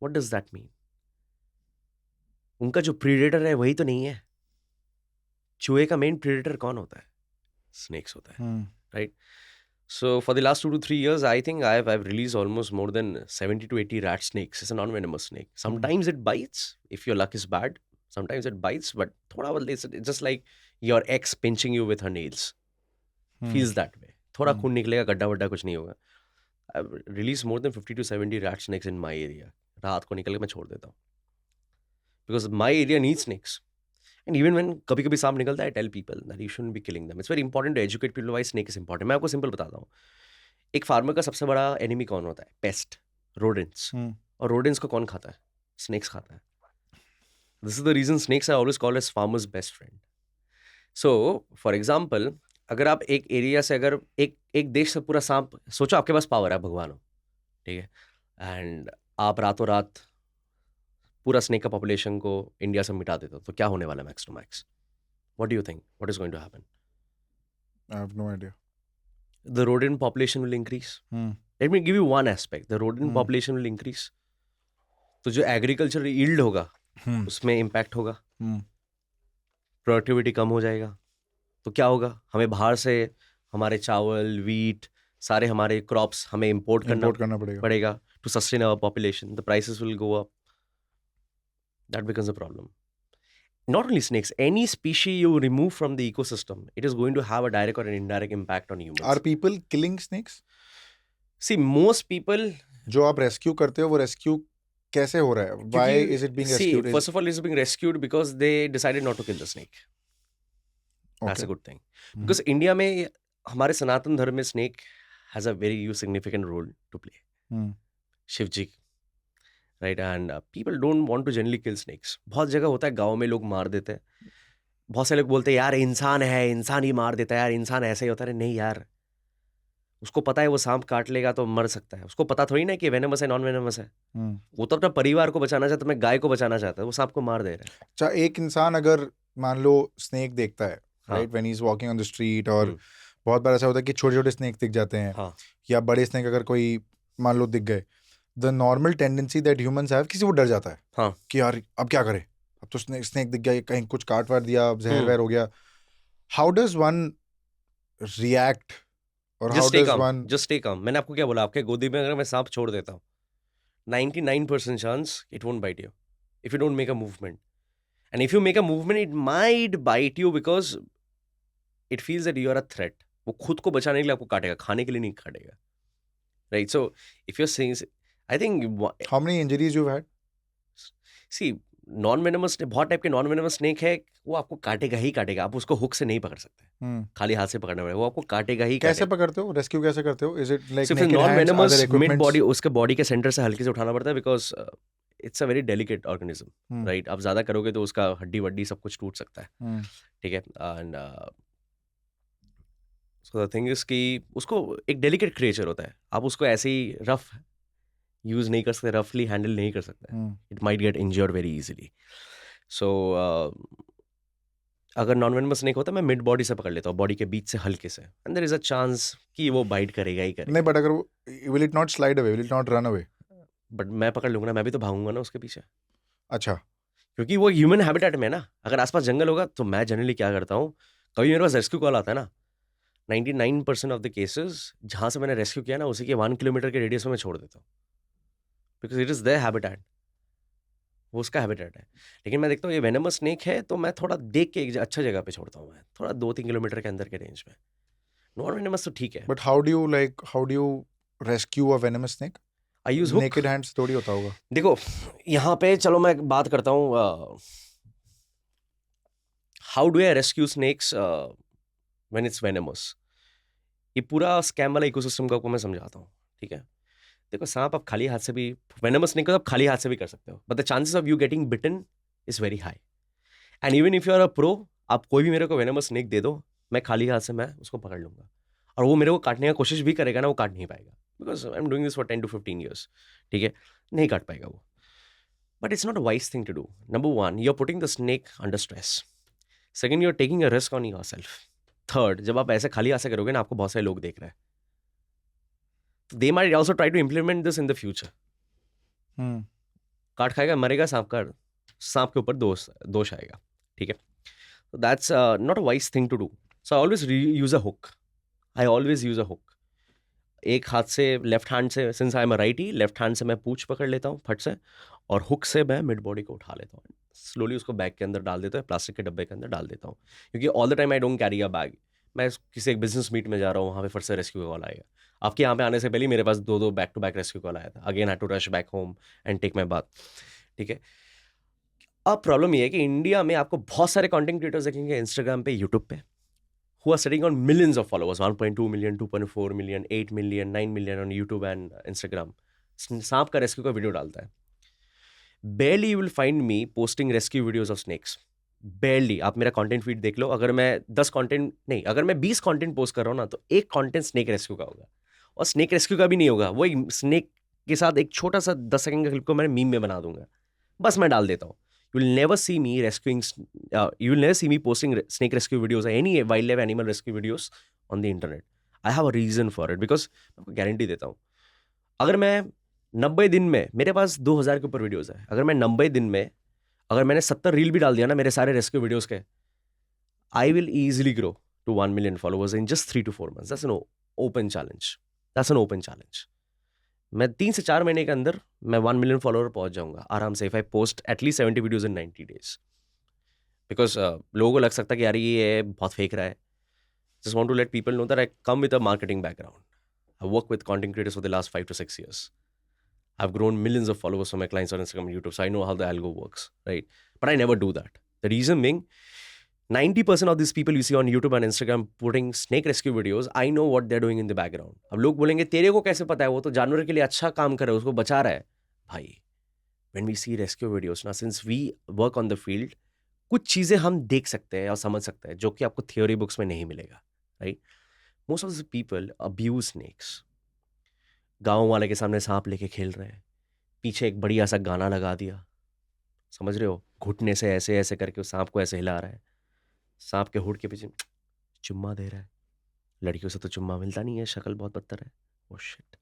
What does that mean? उनका जो प्रीडेटर है वही तो नहीं है. चूहे का मेन प्रीडेटर कौन होता है? स्नेक्स होता है, right? So for the last 2 to 3 years, I think I've released almost more than 70 to 80 rat snakes. It's a non-venomous snake. Sometimes it bites, if your luck is bad. Sometimes it bites, but thoda badle, it's just like your ex pinching you with her nails. Feels that way. Thoda खून निकलेगा, गड्ढा वड्ढा कुछ नहीं होगा. I've released more than 50 to 70 rat snakes in my area. रात को निकल के मैं छोड़ देता हूँ. Because my area needs snakes. And even when कभी कभी सांप निकलता है, I tell people that you shouldn't be killing them. It's very important to educate people why snake is important. मैं आपको सिंपल बताता हूँ. एक फार्मर का सबसे बड़ा एनिमी कौन होता है? Paste, rodents. और रोडेंट्स को कौन खाता है? स्नेक्स खाता है. This is the reason snakes are always called as farmers best friend. So for example, अगर आप एक एरिया से, अगर एक देश से पूरा सांप, सोचो आपके पास पावर है, भगवान हो, ठीक है, एंड आप रातों रात पूरा स्नेक का पॉपुलेशन को इंडिया से मिटा देते हो, तो क्या होने वाला है max to max? What do you think? What is going to happen? I have no idea. The rodent population will increase. Hmm. Let me give you one aspect. The rodent Hmm. population will increase. तो जो agriculture yield होगा Hmm. उसमें impact होगा, Hmm. Productivity कम हो जाएगा. तो क्या होगा, हमें बाहर से हमारे चावल, वीट, सारे हमारे क्रॉप्स हमें इंपोर्ट Import करना पड़ेगा. पड़ेगा to sustain our population. The prices will go up. That becomes a problem. Not only snakes, any species you remove from the ecosystem, it is going to have a direct or an indirect impact on humans. Are people killing snakes? See, most people, जो आप rescue करते हो वो rescue कैसे हो रहा है? Why क्योंकि- is it being see, rescued? first of all, it's being rescued because they decided not to kill the snake. That's Okay. a good thing. Because India में हमारे सनातन धर्म में snake has a very huge significant role to play. Hmm. Shiv ji, right. And people don't want to generally kill snakes. बहुत जगह होता है, गांव में लोग मार देते हैं. बहुत से लोग बोलते हैं यार इंसान है, इंसान ही मार देता है, यार इंसान ऐसे ही होता है. नहीं यार, उसको पता है वो सांप काट लेगा तो मर सकता है. उसको पता थोड़ी ना कि वेनमस है नॉन वेनमस है. Hmm. वो तो अपना परिवार को बचाना चाहता है, मैं गाय को बचाना चाहता है, वो सांप को मार दे रहा है. अच्छा, एक इंसान अगर मान लो स्नेक देखता है, हाँ. Right, when he is walking on the street, और हम्म. बहुत बार ऐसा होता है कि छोटे छोटे स्नेक दिख जाते हैं, हाँ. या बड़े स्नेक अगर कोई मान लो दिख गए, the normal tendency that humans have, किसी वो डर जाता है. हाँ. कि यार अब क्या करे, अब तो स्नेक दिख गया, कहीं कुछ काट वाट दिया, अब जहर वहर हो गया. हाउ डज वन रिएक्ट, और how does one just stay calm. मैंने आपको क्या बोला, आपके गोदी में अगर मैं सांप छोड़ देता हूँ, 99% chance it won't bite you if you don't make a movement. And if you make a movement it might bite you because it feels that you are a threat. वो खुद को बचाने के लिए आपको काटेगा, खाने के लिए नहीं काटेगा. Right. So if you are saying, I think, how many injuries you had? See, non venomous, बहुत टाइप के नॉन वेनमस स्नेक है, वो आपको काटेगा ही काटेगा. आप उसको हुक से नहीं पकड़ सकते, खाली हाथ से पकड़ना पड़ेगा, वो आपको काटेगा ही कैसे काटेगा. पकड़ते हो, रेस्क्यू कैसे करते हो? इज इट लाइक सिर्फ naked non hands, venomous other mid equipments? Body, उसके बॉडी के सेंटर से हल्के से उठाना पड़ता है because it's a very delicate organism. Right. आप ज्यादा करोगे तो उसका हड्डी वड्डी सब कुछ टूट सकता है. ठीक है. And so the thing is कि उसको एक डेलिकेट क्रिएचर होता है, आप उसको ऐसे ही रफ यूज नहीं कर सकते, रफली हैंडल नहीं कर सकते. It might get injured very easily. So अगर नॉन वेनमस स्नेक होता है, मैं मिड बॉडी से पकड़ लेता हूँ, बॉडी के बीच से हल्के से, and there is a chance कि वो बाइट करेगा ही करेगा. नहीं, बट अगर वो will it not slide away, will it not run away? But मैं पकड़ लूंगा ना, मैं भी तो भागूंगा ना उसके पीछे. अच्छा. क्योंकि वो ह्यूमन हैबिटेट में है ना. अगर आसपास जंगल होगा तो मैं जनरली क्या करता हूँ, कभी मेरे पास रेस्क्यू कॉल आता है ना, 99% ऑफ द केसेस जहाँ से मैंने रेस्क्यू किया ना, उसी के 1 किलोमीटर के रेडियस में मैं छोड़ देता हूँ. Because it is their habitat, वो उसका हैबिटेट है. लेकिन मैं देखता हूँ ये वेनमस स्नेक है तो मैं थोड़ा देख के एक अच्छा जगह पे छोड़ता हूँ, मैं थोड़ा 2-3 किलोमीटर के अंदर के रेंज में. नॉन वेनमस तो ठीक है. But how do you rescue a venomous snake? I use hook. Naked hands थोड़ी होता होगा. देखो यहाँ पे चलो मैं बात करता हूँ, how do I rescue snakes when it's venomous. ये पूरा स्कैम वाला इकोसिस्टम को आपको मैं समझाता हूँ. ठीक है. देखो, सांप आप खाली हाथ से भी, वेनमस स्नेक को आप खाली हाथ से भी कर सकते हो, but the chances of you getting bitten is very high. And even if you are a pro, आप कोई भी मेरे को वेनमस स्नेक दे दो, मैं खाली हाथ से मैं उसको पकड़ लूंगा, और वो मेरे को काटने की कोशिश भी करेगा ना, वो काट नहीं पाएगा because I am doing this for 10 to 15 years. ठीक है. नहीं काट पाएगा वो. But it's not a wise thing to do. Number 1, you are putting the snake under stress. Second, you are taking a risk on yourself. Third, जब आप ऐसे खाली हाथ से करोगे ना, आपको बहुत सारे लोग देख रहे हैं, they might also try to implement this in the future. काट खाएगा, मरेगा सांप का, सांप के ऊपर दोष आएगा. ठीक है. So that's not a wise thing to do. So I always use a hook. I always use a hook. एक हाथ से, लेफ्ट हैंड से, since I am a righty, left hand से मैं पूंछ पकड़ लेता हूँ फट से, और हुक से मैं मिड बॉडी को उठा लेता हूँ, स्लोली उसको बैग के अंदर डाल देता हूँ, प्लास्टिक के डब्बे के अंदर डाल देता हूँ. क्योंकि all the time I don't carry a bag. मैं किसी एक बिजनेस मीट में जा रहा हूँ, वहाँ पे फट से रेस्क्यू कॉल आएगा. आपके यहाँ पे आने से पहले मेरे पास 2 back to back rescue call आया था. Again had to rush back home and take my bath. ठीक है. अब प्रॉब्लम ये है कि इंडिया में आपको बहुत सारे कंटेंट क्रिएटर्स देखेंगे इंस्टाग्राम पे, यूट्यूब पे, who are sitting on millions of followers, 1.2 million, 2.4 million, 8 million, 9 million on YouTube and Instagram. सांप का रेस्क्यू का वीडियो डालता है. Barely you will find me posting rescue videos of snakes. Barely. आप मेरा कंटेंट फीड देख लो, अगर मैं 10 कंटेंट नहीं, अगर मैं 20 कंटेंट पोस्ट कर रहा हूँ ना, तो एक कंटेंट स्नेक रेस्क्यू का होगा. और स्नेक रेस्क्यू का भी नहीं होगा, वही स्नेक के साथ एक छोटा सा 10 सेकंड का क्लिप को मैं मीम में बना दूंगा, बस मैं डाल देता हूँ. You will never see me rescuing, you will never see me posting snake rescue videos or any wildlife animal rescue videos on the internet. I have a reason for it because मैं आपको guarantee देता हूँ, अगर मैं 90 दिन में, मेरे पास 2000 के ऊपर वीडियोस है, अगर मैं 90 दिन में अगर मैंने 70 रील भी डाल दिया ना मेरे सारे रेस्क्यू वीडियोस के, I will easily grow to 1 million followers in just 3 to 4 months. That's an open challenge. That's an open challenge. मैं 3 से 4 महीने के अंदर मैं 1 मिलियन फॉलोअर पहुंच जाऊंगा आराम से, if I post at least 70 videos in 90 days. Because लोगों को लग सकता है कि यार ये बहुत फेक रहा है. Just want to let people know that I come with a marketing background. I work with content creators for the last 5 to 6 years. I've grown millions of followers for my clients on Instagram and YouTube, so I know how the algo works, right? But I never do that. The reason being, 90% of these people you see on YouTube and Instagram putting snake rescue videos, I know what they're doing in the background. अब लोग बोलेंगे तेरे को कैसे पता है, वो तो जानवर के लिए अच्छा काम कर रहा है, उसको बचा रहा है. भाई, when we see rescue videos ना, since we work on the field, कुछ चीज़ें हम देख सकते हैं और समझ सकते हैं जो कि आपको थियोरी बुक्स में नहीं मिलेगा, right? Most of the people abuse snakes. गाँव वाले के सामने सांप लेके खेल रहे हैं, पीछे एक बढ़िया सा गाना लगा दिया, समझ रहे हो, घुटने से ऐसे ऐसे करके सांप को ऐसे हिला रहा है, सांप के हुड के पीछे चुम्मा दे रहा है. लड़कियों से तो चुम्मा मिलता नहीं है, शक्ल बहुत बदतर है. ओ शिट,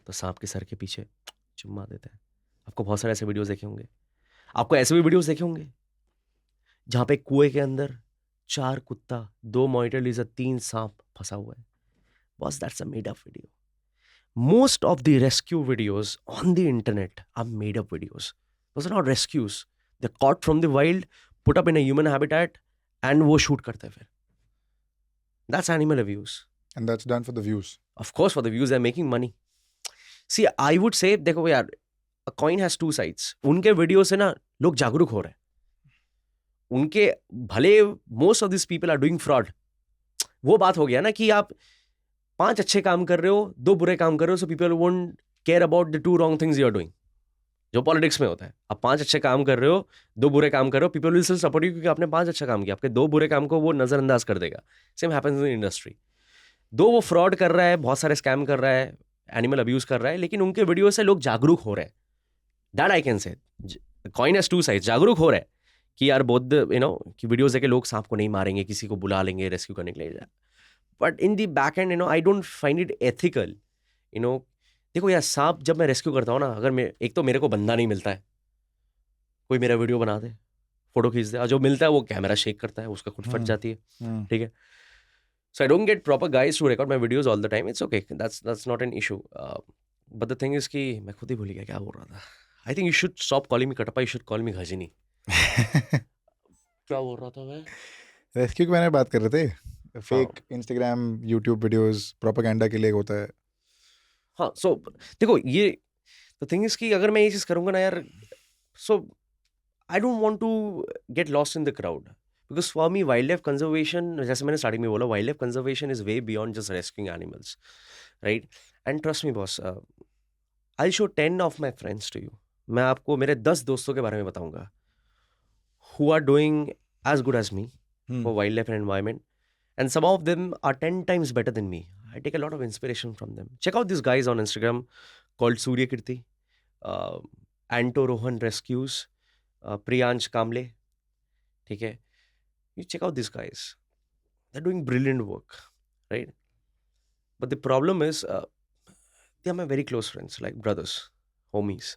तो सांप के सर के पीछे चुम्मा देता है. आपको बहुत सारे ऐसे वीडियोस देखे होंगे, आपको ऐसे भी वीडियोस देखे होंगे जहाँ पे कुएं के अंदर 4 कुत्ता, 2 मॉनिटर लिजर्ड, 3 सांप फंसा हुआ है. Boss, that's a made up video. Most of the rescue videos on the internet are made up videos. Those are not rescues. They're caught from the wild, put up in a human habitat, and वो shoot करते हैं फिर. That's animal abuse. And that's done for the views. Of course, for the views, they're making money. See, I would say, देखो यार, a coin has 2 sides. उनके video से ना लोग जागरूक हो रहे हैं. उनके भले most of these people are doing fraud. वो बात हो गया ना कि आप 5 अच्छे काम कर रहे हो, 2 बुरे काम कर रहे हो, so people won't care about the 2 wrong things you are doing. जो पॉलिटिक्स में होता है, आप 5 अच्छे काम कर रहे हो, 2 बुरे काम कर रहे हो, people will still support you क्योंकि आपने 5 अच्छा काम किया, आपके 2 बुरे काम को वो नजरअंदाज कर देगा. Same happens in industry. दो वो फ्रॉड कर रहा है, बहुत सारे स्कैम कर रहा है, एनिमल अब्यूज कर रहा है, लेकिन उनके वीडियो से लोग जागरूक हो रहे हैं. That I can say. Coin has 2 sides. जागरूक हो रहे हैं कि यार बोथ कि वीडियोस देखे लोग सांप को नहीं मारेंगे, किसी को बुला लेंगे रेस्क्यू करने के लिए. But in the back and I don't find it ethical. देखो यार, सांप जब मैं रेस्क्यू करता हूँ ना, अगर मैं एक तो मेरे को बंदा नहीं मिलता है, कोई मेरा वीडियो बना दे, फोटो खींच दे, और जो मिलता है वो कैमरा शेक करता है, उसका खुद फट जाती है. ठीक है. So I don't get proper guys to record my videos all the time. It's okay, that's not an issue. But the thing is कि मैं खुद ही भूल गया क्या बोल रहा था. I think you should stop calling me Kattappa, you should call me Ghajini. क्या बोल रहा था मैं? रेस्क्यू की मैंने बात कर रहे थे. Fake Instagram, YouTube videos propaganda के लिए होता है. हाँ, सो देखो ये द थिंग इज कि अगर मैं ये चीज़ करूँगा ना यार, so I don't want to get lost in the crowd. Because for me wild life conservation, जैसे मैंने स्टार्टिंग में बोला, wild life conservation is way beyond just rescuing animals, right? And trust me boss, I show 10 of my friends to you. मैं आपको मेरे 10 दोस्तों के बारे में बताऊंगा who are doing as good as me for wildlife and environment, and some of them are 10 times better than me. I take a lot of inspiration from them. Check out these guys on Instagram called Surya Kirti, Anto Rohan Rescues, Priyansh Kamble. ठीक है, you check out these guys. They're doing brilliant work, right? But the problem is, they are my very close friends, like brothers, homies.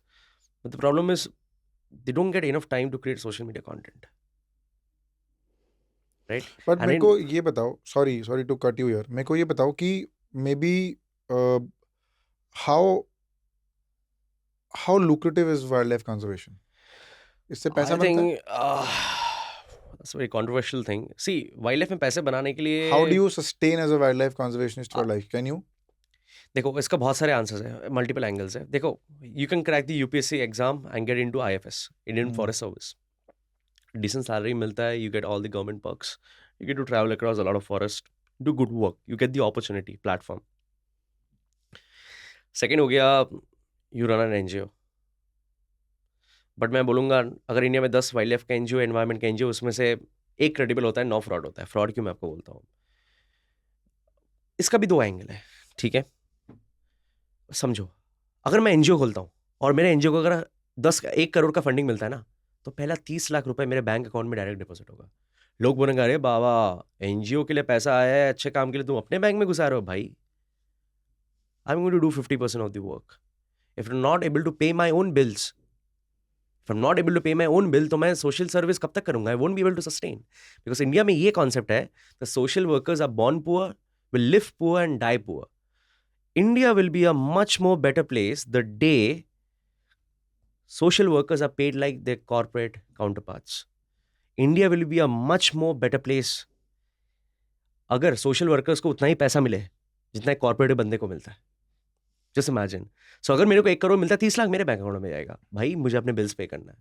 But the problem is, they don't get enough time to create social media content, right? But And मेरे को ये बताओ, sorry to cut you here, मेरे को ये बताओ कि maybe how lucrative is wild life conservation? इससे पैसा I बनता है? think that's a very controversial thing. See, wildlife में पैसे बनाने के लिए how do you sustain as a wild life conservationist for life? Can you? देखो, इसका बहुत सारे आंसर्स है, मल्टीपल एंगल्स है. देखो, you can crack the UPSC exam and get into IFS, Indian forest service. Decent salary मिलता है, you get all the government perks, you get to travel across a lot of forest, do good work, you get the opportunity, platform. Second हो गया, you run an NGO. But मैं बोलूँगा, अगर India में 10 wild life का NGO, environment का NGO, उसमें से 1 क्रेडिबल होता है, 9 फ्रॉड होता है. फ्रॉड क्यों मैं आपको बोलता हूँ, इसका भी 2 एंगल है. ठीक है, समझो, अगर मैं NGO खोलता हूँ और मेरे NGO को अगर 1 करोड़ का फंडिंग मिलता है ना, तो पहला 30 लाख रुपए मेरे बैंक अकाउंट में डायरेक्ट डिपॉजिट होगा। लोग बोलेंगे अरे बाबा एनजीओ के लिए पैसा आया है, अच्छे काम के लिए तुम अपने बैंक में घुसा रहे हो भाई। I am going to do 50% of the work. If I am not able to pay my own bills, if I am not able to pay my own bill, तो मैं सोशल सर्विस कब तक करूंगा? I won't be able to sustain. Because India में ये concept है, the social workers are born poor, will live poor and die poor. India will be a much more better place the day social workers are paid like their corporate counterparts. India will be a much more better place अगर social workers को उतना ही पैसा मिले जितना एक corporate बंदे को मिलता है। Just imagine. So अगर मेरे को 1 करोड़ मिलता है, 30 लाख मेरे बैंक अकाउंट में जाएगा। भाई मुझे अपने बिल्स पे करना है,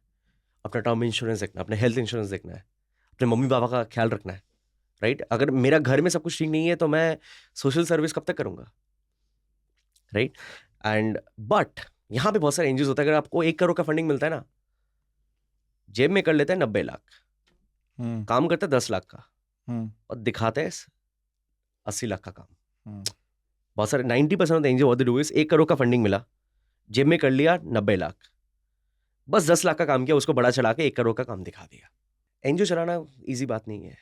अपना टर्म इंश्योरेंस देखना है, अपने हेल्थ इंश्योरेंस देखना है, अपने मम्मी पापा का ख्याल रखना है, राइट? अगर मेरा घर में सब कुछ ठीक नहीं है तो मैं सोशल सर्विस कब तक करूंगा, राइट? एंड बट यहाँ पे बहुत सारे एनजीओ होता है, अगर आपको 1 करोड़ का फंडिंग मिलता है ना, जेब में कर लेते हैं 90 लाख, काम करते हैं 10 लाख का, और दिखाते हैं 80 लाख का काम। बहुत सारे 90% of the NGO what they do is 1 crore का फंडिंग मिला, जेब में कर लिया 90 लाख, बस 10 लाख का काम किया, उसको बड़ा चढ़ा के 1 करोड़ का काम दिखा दिया। एनजीओ चलाना ईजी बात नहीं है।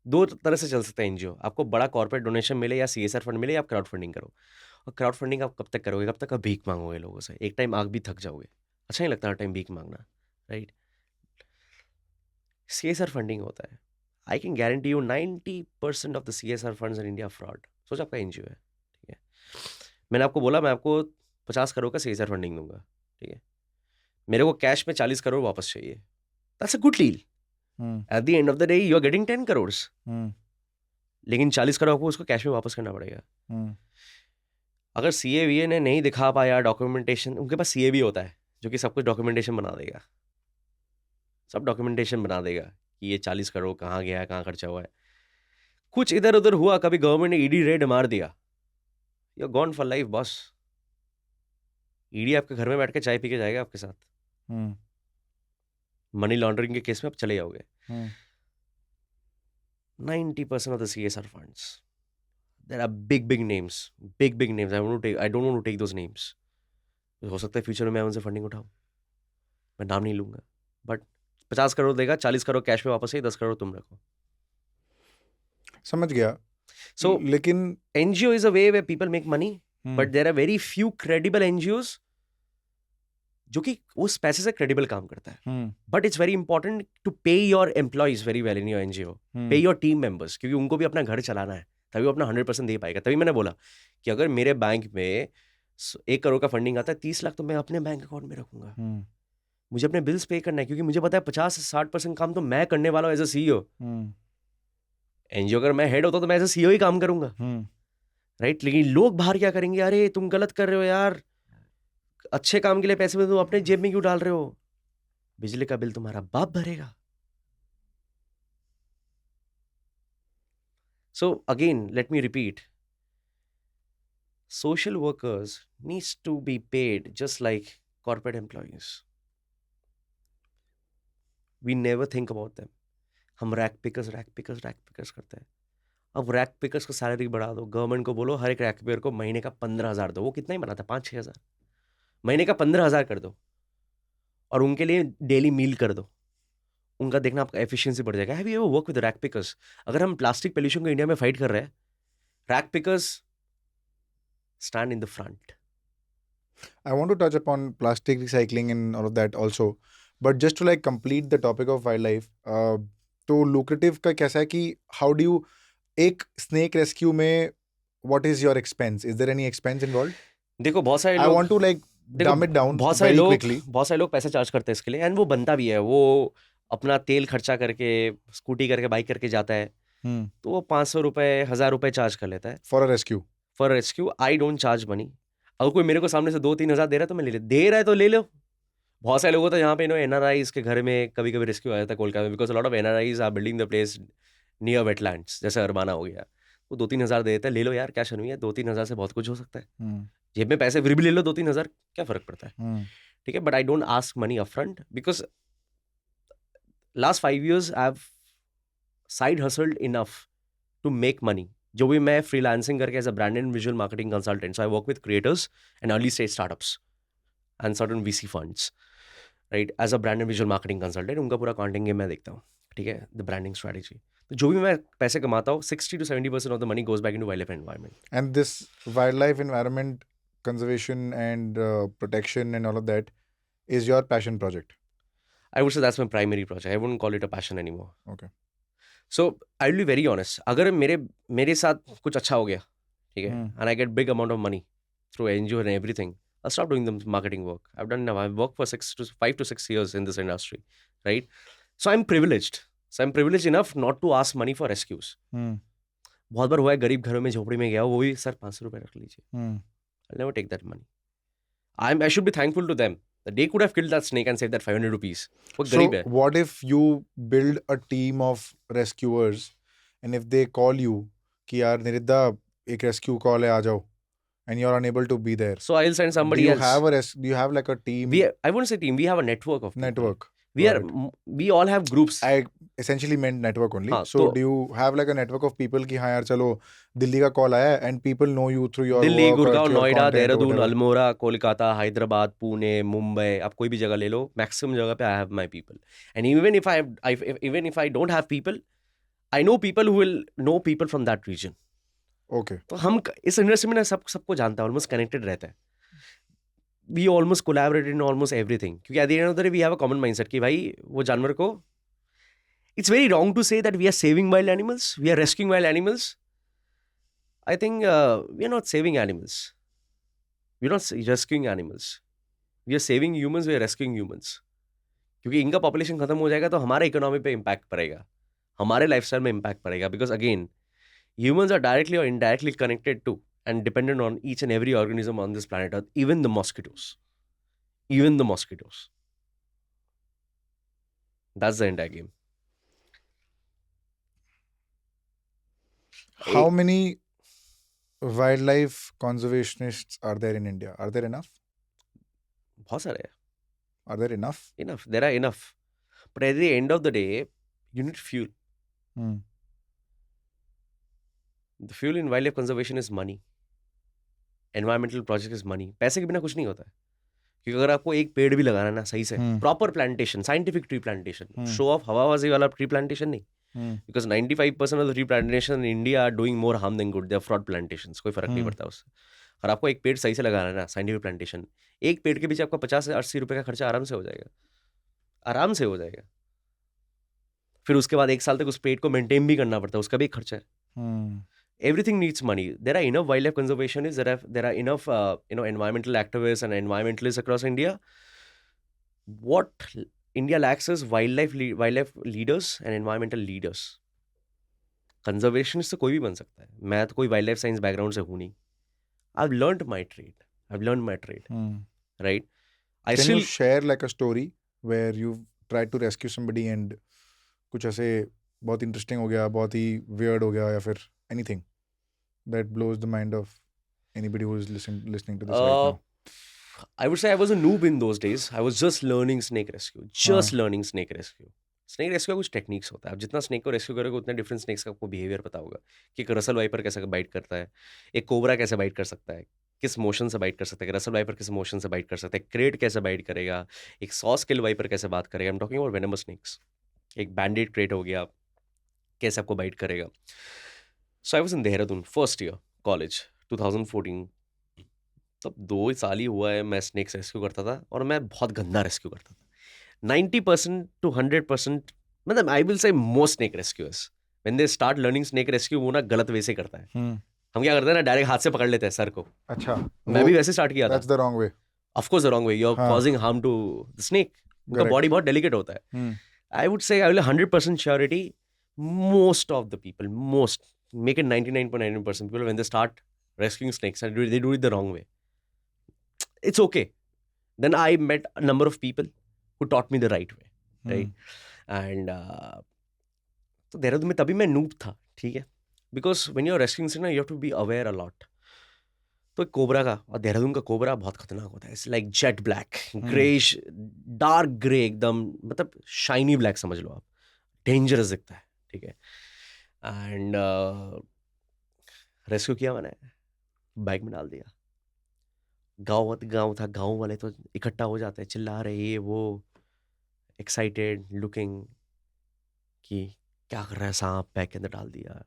2 तरह से चल सकता है एनजीओ, आपको बड़ा कॉर्पोरेट डोनेशन मिले या सीएसआर फंड मिले या आप क्राउड फंडिंग करो। और क्राउड फंडिंग आप कब तक करोगे? कब तक आप भीख मांगोगे लोगों से? एक टाइम आग भी थक जाओगे, अच्छा नहीं लगता हर टाइम भीख मांगना, राइट? सीएसआर फंडिंग होता है, I can guarantee you 90% of the CSR funds in India fraud. सोच आपका एनजीओ है, ठीक है, मैंने आपको बोला मैं आपको 50 करोड़ का सीएसआर फंडिंग दूंगा, ठीक है, मेरे को कैश में 40 करोड़ वापस चाहिए, that's a good deal. At the end of the day you are getting 10 crore, लेकिन 40 करोड़ आपको उसको कैश में वापस करना पड़ेगा। अगर सीएवीए ने नहीं दिखा पाया डॉक्यूमेंटेशन, उनके पास सीए भी होता है जो कि सब कुछ डॉक्यूमेंटेशन बना देगा, सब डॉक्यूमेंटेशन बना देगा कि ये 40 करोड़ कहाँ गया है, कहाँ खर्चा हुआ है। कुछ इधर उधर हुआ, कभी गवर्नमेंट ने ईडी रेड मार दिया, you are gone for life boss. ED आपके घर में बैठ के चाय पी के जाएगा आपके साथ, मनी लॉन्ड्रिंग के केस में आप चले जाओगे। 90% of the CSR funds, there are big names, big names. I don't want to take those names. हो सकता है फ्यूचर में मैं उनसे फंडिंग उठाऊं, मैं नाम नहीं लूंगा, बट 50 करोड़ देगा, 40 करोड़ कैश में वापस है, 10 करोड़ तुम रखो। समझ गया। So लेकिन NGO is a way where people make money, but there are very few credible NGOs जो कि उस पैसे से क्रेडिबल काम करता है। But it's very important to pay your employees very well in your NGO, pay your team members, क्योंकि उनको भी अपना घर चलाना है, तभी वो अपना 100% दे पाएगा। तभी मैंने बोला कि अगर मेरे बैंक में 1 करोड़ का फंडिंग आता है, 30 लाख तो मैं अपने बैंक अकाउंट में रखूंगा। मुझे अपने बिल्स पे करना है, क्योंकि मुझे पता है 50 से 60% काम तो मैं करने वाला हूँ एज अ सीईओ। एनजीओ अगर मैं हेड होता तो मैं एज अ सीईओ ही काम करूंगा, राइट? लेकिन लोग बाहर क्या करेंगे, अरे तुम गलत कर रहे हो यार, अच्छे काम के लिए पैसे में तुम अपने जेब में क्यों डाल रहे हो? बिजली का बिल तुम्हारा बाप भरेगा। So again, let me repeat, social workers needs to be paid just like corporate employees. We never think about them. हम रैक पिकर्स करते हैं। अब रैक पिकर्स को सैलरी बढ़ा दो, गवर्नमेंट को बोलो हर एक रैक पिकर को महीने का 15,000 दो। वो कितना ही बनाता है, 5-6 हज़ार, महीने का 15,000 कर दो, और उनके लिए डेली मील कर दो। उनका देखना आपका एफिशिएंसी बढ़ जाएगा। Have you ever work with rag pickers? अगर हम प्लास्टिक पोल्यूशन को इंडिया में फाइट कर रहे हैं, rag pickers stand in the front. I want to touch upon plastic recycling and all of that also, but just to like complete the topic of wildlife, तो lucrative का कैसा है कि how do you, एक snake rescue में what is your expense? Is there any expense involved? देखो बहुत सारे I लोग, want to like dumb it down बहुत सारे very लोग quickly. बहुत सारे लोग पैसे चार्ज करते हैं इसके लिए, एंड वो बनता भी है। वो अपना तेल खर्चा करके, स्कूटी करके, बाइक करके जाता है, तो वो 500 रुपए, 1000 रुपए चार्ज कर लेता है For a rescue. For rescue. I don't charge money. अगर कोई मेरे को सामने से 2-3 हज़ार दे रहा है तो मैं ले ले, दे रहा है तो ले लो। बहुत सारे लोग होते हैं यहाँ पे NRIs के घर में कभी कभी रेस्क्यू आया था कोलकाता में, because lot of NRIs are building the place near wetlands, जैसे अरबाना हो गया। वो 2-3 हज़ार दे देता है, ले लो यार, क्या शर्मी है, 2-3 हज़ार से बहुत कुछ हो सकता है। जेब में पैसे फिर भी ले लो, 2-3 हज़ार क्या फर्क पड़ता है, ठीक है? But I don't ask money upfront, because last 5 years I have side hustled enough to make money. जो भी मैं फ्रीलांसिंग करके as a brand and visual marketing consultant, so I work with creators and early stage startups and certain VC funds, right, as a brand and visual marketing consultant उनका पूरा content game मैं देखता हूँ, ठीक है, the branding strategy. तो जो भी मैं पैसे कमाता हूँ 60 to 70% of the money goes back into wild life environment. And this wildlife environment conservation and protection and all of that is your passion project. I would say that's my primary project, I wouldn't call it a passion anymore. Okay. So I will be very honest, अगर मेरे साथ कुछ अच्छा हो गया, ठीक है, Hmm. And I get big amount of money through NGO and everything, I'll stop doing the marketing work. I've done now. I've worked for 5 to 6 years in this industry, right? So I'm privileged. So I'm privileged enough not to ask money for rescues. Hmm. बहुत बार हुआ है, गरीब घरों में झोपड़ी में गया, वो भी सर 500 रुपए रख लीजिए। Hmm. I'll never take that money. I should be thankful to them that they could have killed that snake and saved that 500 rupees. वो So गरीब है। what if you build a team of rescuers and if they call you कि यार निरिदा एक rescue call है आ जाओ and you're unable to be there. So I'll send somebody do you else. do you have like a team I wouldn't say team. We have a network of people. network? We Got are. it. We all have groups. I essentially meant network only. हाँ, So तो- do you have like a network of people कि हाँ यार चलो दिल्ली का call आया है and people know you through your Delhi, work or Gurgaon, through your Noida, content or Dehradun, whatever. Almora, Kolkata, Hyderabad, Pune, Mumbai, आप कोई भी जगह ले लो, मैक्सिमम जगह पे I have my people. And even if I don't have people, I know people who will know people from that region. Okay. तो हम इस इंडस्ट्री में ना सबको जानता है, ऑलमोस्ट कनेक्टेड रहता है। We almost collaborate in almost everything, क्योंकि at the end of the day we have a common mindset कि भाई वो जानवर को, it's very wrong to say that we are saving wild animals, we are rescuing wild animals. I think we are not saving animals. We are not rescuing animals. We are saving humans. We are rescuing humans. क्योंकि इनका population खत्म हो जाएगा तो हमारे economy पे impact पड़ेगा, हमारे लाइफस्टाइल में इम्पैक्ट पड़ेगा। Because again humans are directly or indirectly connected to and dependent on each and every organism on this planet Earth, even the mosquitoes. Even the mosquitoes. That's the entire game. How many wildlife conservationists are there in India? Are there enough? बहुत सारे हैं. Are there enough? Enough. There are enough. But at the end of the day, you need fuel. Hmm. The fuel in wildlife conservation is money. Environmental project is money. पैसे के बिना कुछ नहीं होता है. क्योंकि अगर आपको एक पेड़ भी लगाना है ना सही से, proper plantation, scientific tree plantation, show off हवाबाजी वाला ट्री प्लांटेशन नहीं, because 95% of the tree plantation in India are doing more harm than good, they are fraud plantations, कोई फर्क नहीं पड़ता उससे। और आपको एक पेड़ सही से लगाना है ना, साइंटिफिक प्लांटेशन, एक पेड़ के पीछे आपका 50 से 80 रुपए का खर्चा आराम से हो जाएगा, आराम से हो जाएगा। फिर उसके बाद 1 साल तक उस पेड़ को मेंटेन भी करना पड़ता है, उसका भी एक खर्चा है। Everything needs money. There are enough wildlife conservationists. There are enough environmental activists and environmentalists across India. What India lacks is wildlife leaders and environmental leaders. Conservationist तो कोई भी बन सकता है, मैं तो कोई wildlife science background से हूँ नहीं. I've learned my trade. Right? Can you share like a story where you've tried to rescue somebody and कुछ ऐसे बहुत interesting हो गया, बहुत ही weird हो गया, या फिर anything that blows the mind of anybody who is listening to this right now? I would say I was a noob in those days. I was just learning snake rescue. Learning snake rescue. Snake rescue का कुछ techniques होता है। आप जितना snake को rescue करोगे उतने different snacks का आपको बिहेवियर पता होगा कि एक रसल वाइपर कैसे बाइट करता है, एक कोबरा कैसे बाइट कर सकता है, किस मोशन से बाइट कर सकता है, रसल वाइपर किस मोशन से बाइट कर सकता है, क्रेट कैसे बाइट करेगा, एक सॉस किल वाइपर कैसे बात करेगा। I am talking about venomous snakes. एक बैंडेड क्रेट हो गया, कैसे आपको बाइट करेगा। So I was in Dehradun first year college 2014। तब 2 साल ही हुआ है मैं स्नेक्स रेस्क्यू करता था, और मैं बहुत गंदा रेस्क्यू करता था। 90% to 100%, मतलब I will say most snake rescuers when they start learning snake rescue वो ना गलत वे से करता है। हम क्या करते हैं ना, डायरेक्ट हाथ से पकड़ लेते हैं सर को। अच्छा, मैं भी वैसे स्टार्ट किया था। That's the wrong way. Of course the wrong way. You're causing harm to the snake. उनका बॉडी बहुत डेलिकेट होता है। I would say I will 100% surety most of the people, make it 99.99% people, when they start rescuing snakes and they do it the wrong way, it's okay. Then I met a number of people who taught me the right way, right? And तो देहरादून में तभी मैं noob था, ठीक है, because when you are rescuing snake, you have to be aware a lot. तो एक cobra का, और देहरादून का कोबरा बहुत खतरनाक होता है। It's like jet black, greyish, dark grey एकदम, मतलब शाइनी ब्लैक समझ लो आप, डेंजरस दिखता है, ठीक है। एंड रेस्क्यू किया मैंने, बाइक में डाल दिया। गाँव था, गाँव वाले तो इकट्ठा हो जाते हैं, चिल्ला रहे ये वो, एक्साइटेड लुकिंग कि क्या कर रहा है सांप, बैग के अंदर डाल दिया,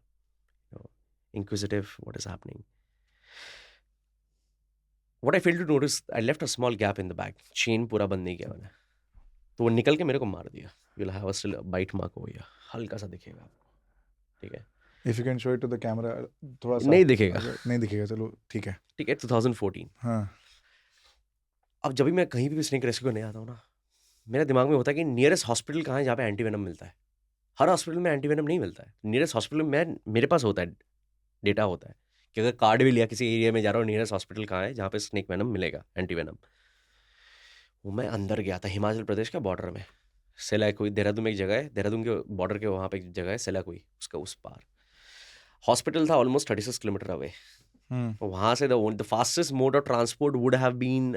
inquisitive what is happening. What I fail to notice, I left a small gap in the bag. Chain पूरा बंद नहीं किया मैंने, तो वो निकल के मेरे को मार दिया. You will have a still bite mark हो गया, हल्का सा दिखेगा, ठीक है. If you can show it to the camera थोड़ा सा. नहीं दिखेगा. नहीं दिखेगा, चलो ठीक है. ठीक है. 2014. हाँ. अब जब भी मैं कहीं भी स्नेक रेस्क्यू करने आता हूँ ना, मेरे दिमाग में होता है कि नियरेस्ट हॉस्पिटल कहाँ है जहाँ पे एंटीवेनम मिलता है. हर हॉस्पिटल में एंटीवेनम नहीं मिलता है. नियरेस्ट हॉस्पिटल में मेरे पास होता है, डेटा होता है कि अगर कार्ड भी लिया किसी एरिया में जा रहा हूँ, नियरेस्ट हॉस्पिटल कहाँ है जहाँ पे स्नेक वेनम मिलेगा, एंटीवेनम. वो मैं अंदर गया था हिमाचल प्रदेश के बॉर्डर में, सेला कोई, देहरादून में एक जगह है, देहरादून के बॉर्डर के वहाँ पे एक जगह है सेला कोई, उसका उस पार हॉस्पिटल था, ऑलमोस्ट 36 किलोमीटर अवे. वहाँ से the fastest mode of transport would have been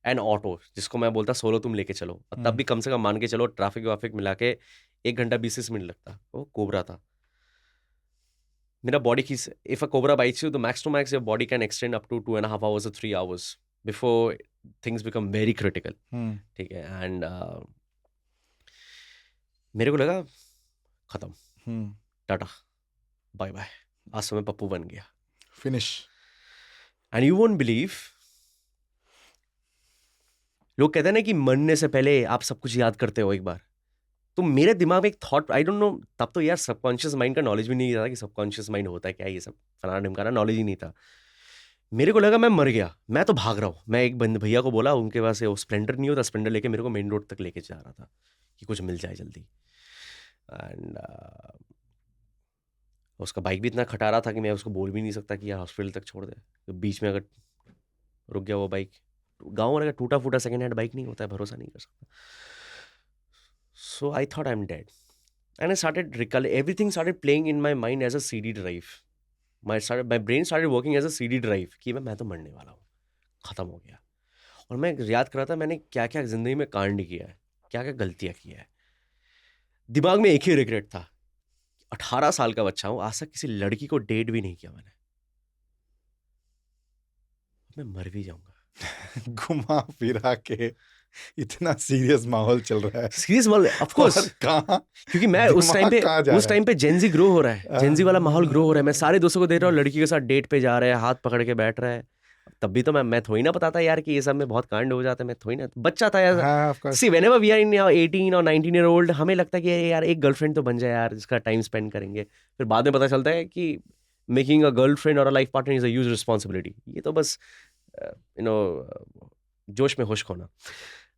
an auto, जिसको मैं बोलता सोलो तुम लेके चलो. और तब भी कम से कम मान के चलो ट्रैफिक वाफिक मिला के 1 घंटा 20 मिनट लगता. वो कोबरा था. मेरा बॉडी की, if a cobra bites you, the max to max your body can extend up to 2.5 hours or 3 hours before things become very critical. ठीक है. एंड मेरे को लगा खत्म, टाटा बाय बाय, आज से मैं पप्पू बन गया, finish. And you won't believe, लोग कहते हैं ना कि मरने से पहले आप सब कुछ याद करते हो एक बार. तो मेरे दिमाग में एक थॉट, आई डोंट नो, तब तो यार सबकॉन्शियस माइंड का नॉलेज भी नहीं था कि सबकॉन्शियस माइंड होता है क्या, ये सब फलाना ढिमकाना नॉलेज ही नहीं था. मेरे को लगा मैं मर गया, मैं तो भाग रहा हूँ. मैं एक बंद भैया को बोला, उनके पास वो स्प्लेंडर नहीं होता, स्प्लेंडर लेके मेरे को मेन रोड तक लेके जा रहा था कि कुछ मिल जाए जल्दी. एंड उसका बाइक भी इतना खटा रहा था कि मैं उसको बोल भी नहीं सकता कि यार हॉस्पिटल तक छोड़ दे. तो बीच में अगर रुक गया वो बाइक, गाँव में अगर टूटा फूटा सेकेंड हैंड बाइक नहीं होता है, भरोसा नहीं कर सकता. So I thought I'm dead. And I started everything started playing in my mind as a CD drive. My brain started working as a CD drive कि मैं तो मरने वाला हूँ, ख़त्म हो गया. और मैं याद कर रहा था मैंने क्या क्या ज़िंदगी में कांड किया है, क्या क्या गलतियाँ की है. दिमाग में एक ही रिग्रेट था, 18 साल का बच्चा हूँ, आज तक किसी लड़की को डेट भी नहीं किया मैंने, मैं मर भी जाऊँगा. घुमा फिरा के इतना सीरियस माहौल चल रहा है. सीरियस माहौल, ऑफ कोर्स. कहाँ, क्योंकि मैं उस टाइम पे जेंजी ग्रो हो रहा है, जेंजी वाला माहौल ग्रो हो रहा है. मैं सारे दोस्तों को देख रहा हूँ लड़की के साथ डेट पे जा रहे हैं, हाथ पकड़ के बैठ रहा है. तब भी तो मैं थोड़ी ना बताता यार कि ये सब में बहुत कांड हो जाता है, मैं थोड़ी ना बच्चा था यार. हाँ, see whenever we are in 18 और 19 ईयर ओल्ड, हमें लगता है कि यार एक गर्लफ्रेंड तो बन जाए यार, जिसका टाइम स्पेंड करेंगे. फिर बाद में पता चलता है कि मेकिंग अ गर्लफ्रेंड और a life partner is a huge responsibility. ये तो बस जोश में होश खोना,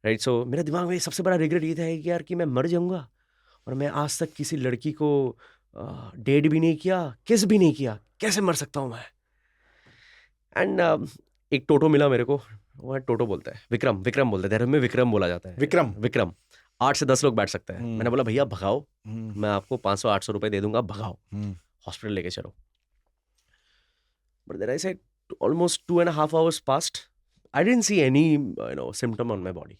राइट. सो मेरे दिमाग में सबसे बड़ा रिग्रेट ये था कि यार कि मैं मर जाऊंगा और मैं आज तक किसी लड़की को डेट भी नहीं किया, किस भी नहीं किया, कैसे मर सकता हूँ मैं. एंड एक टोटो मिला मेरे को, वो टोटो बोलता है, विक्रम बोलता है, देहरादून में विक्रम बोला जाता है. विक्रम 8 से 10 लोग बैठ सकते हैं. मैंने बोला भैया भगाओ, मैं आपको 500-800 रुपए दे दूंगा, भगाओ, हॉस्पिटल लेके चलो. But there I said almost 2.5 hours passed. I didn't see any symptom on my body.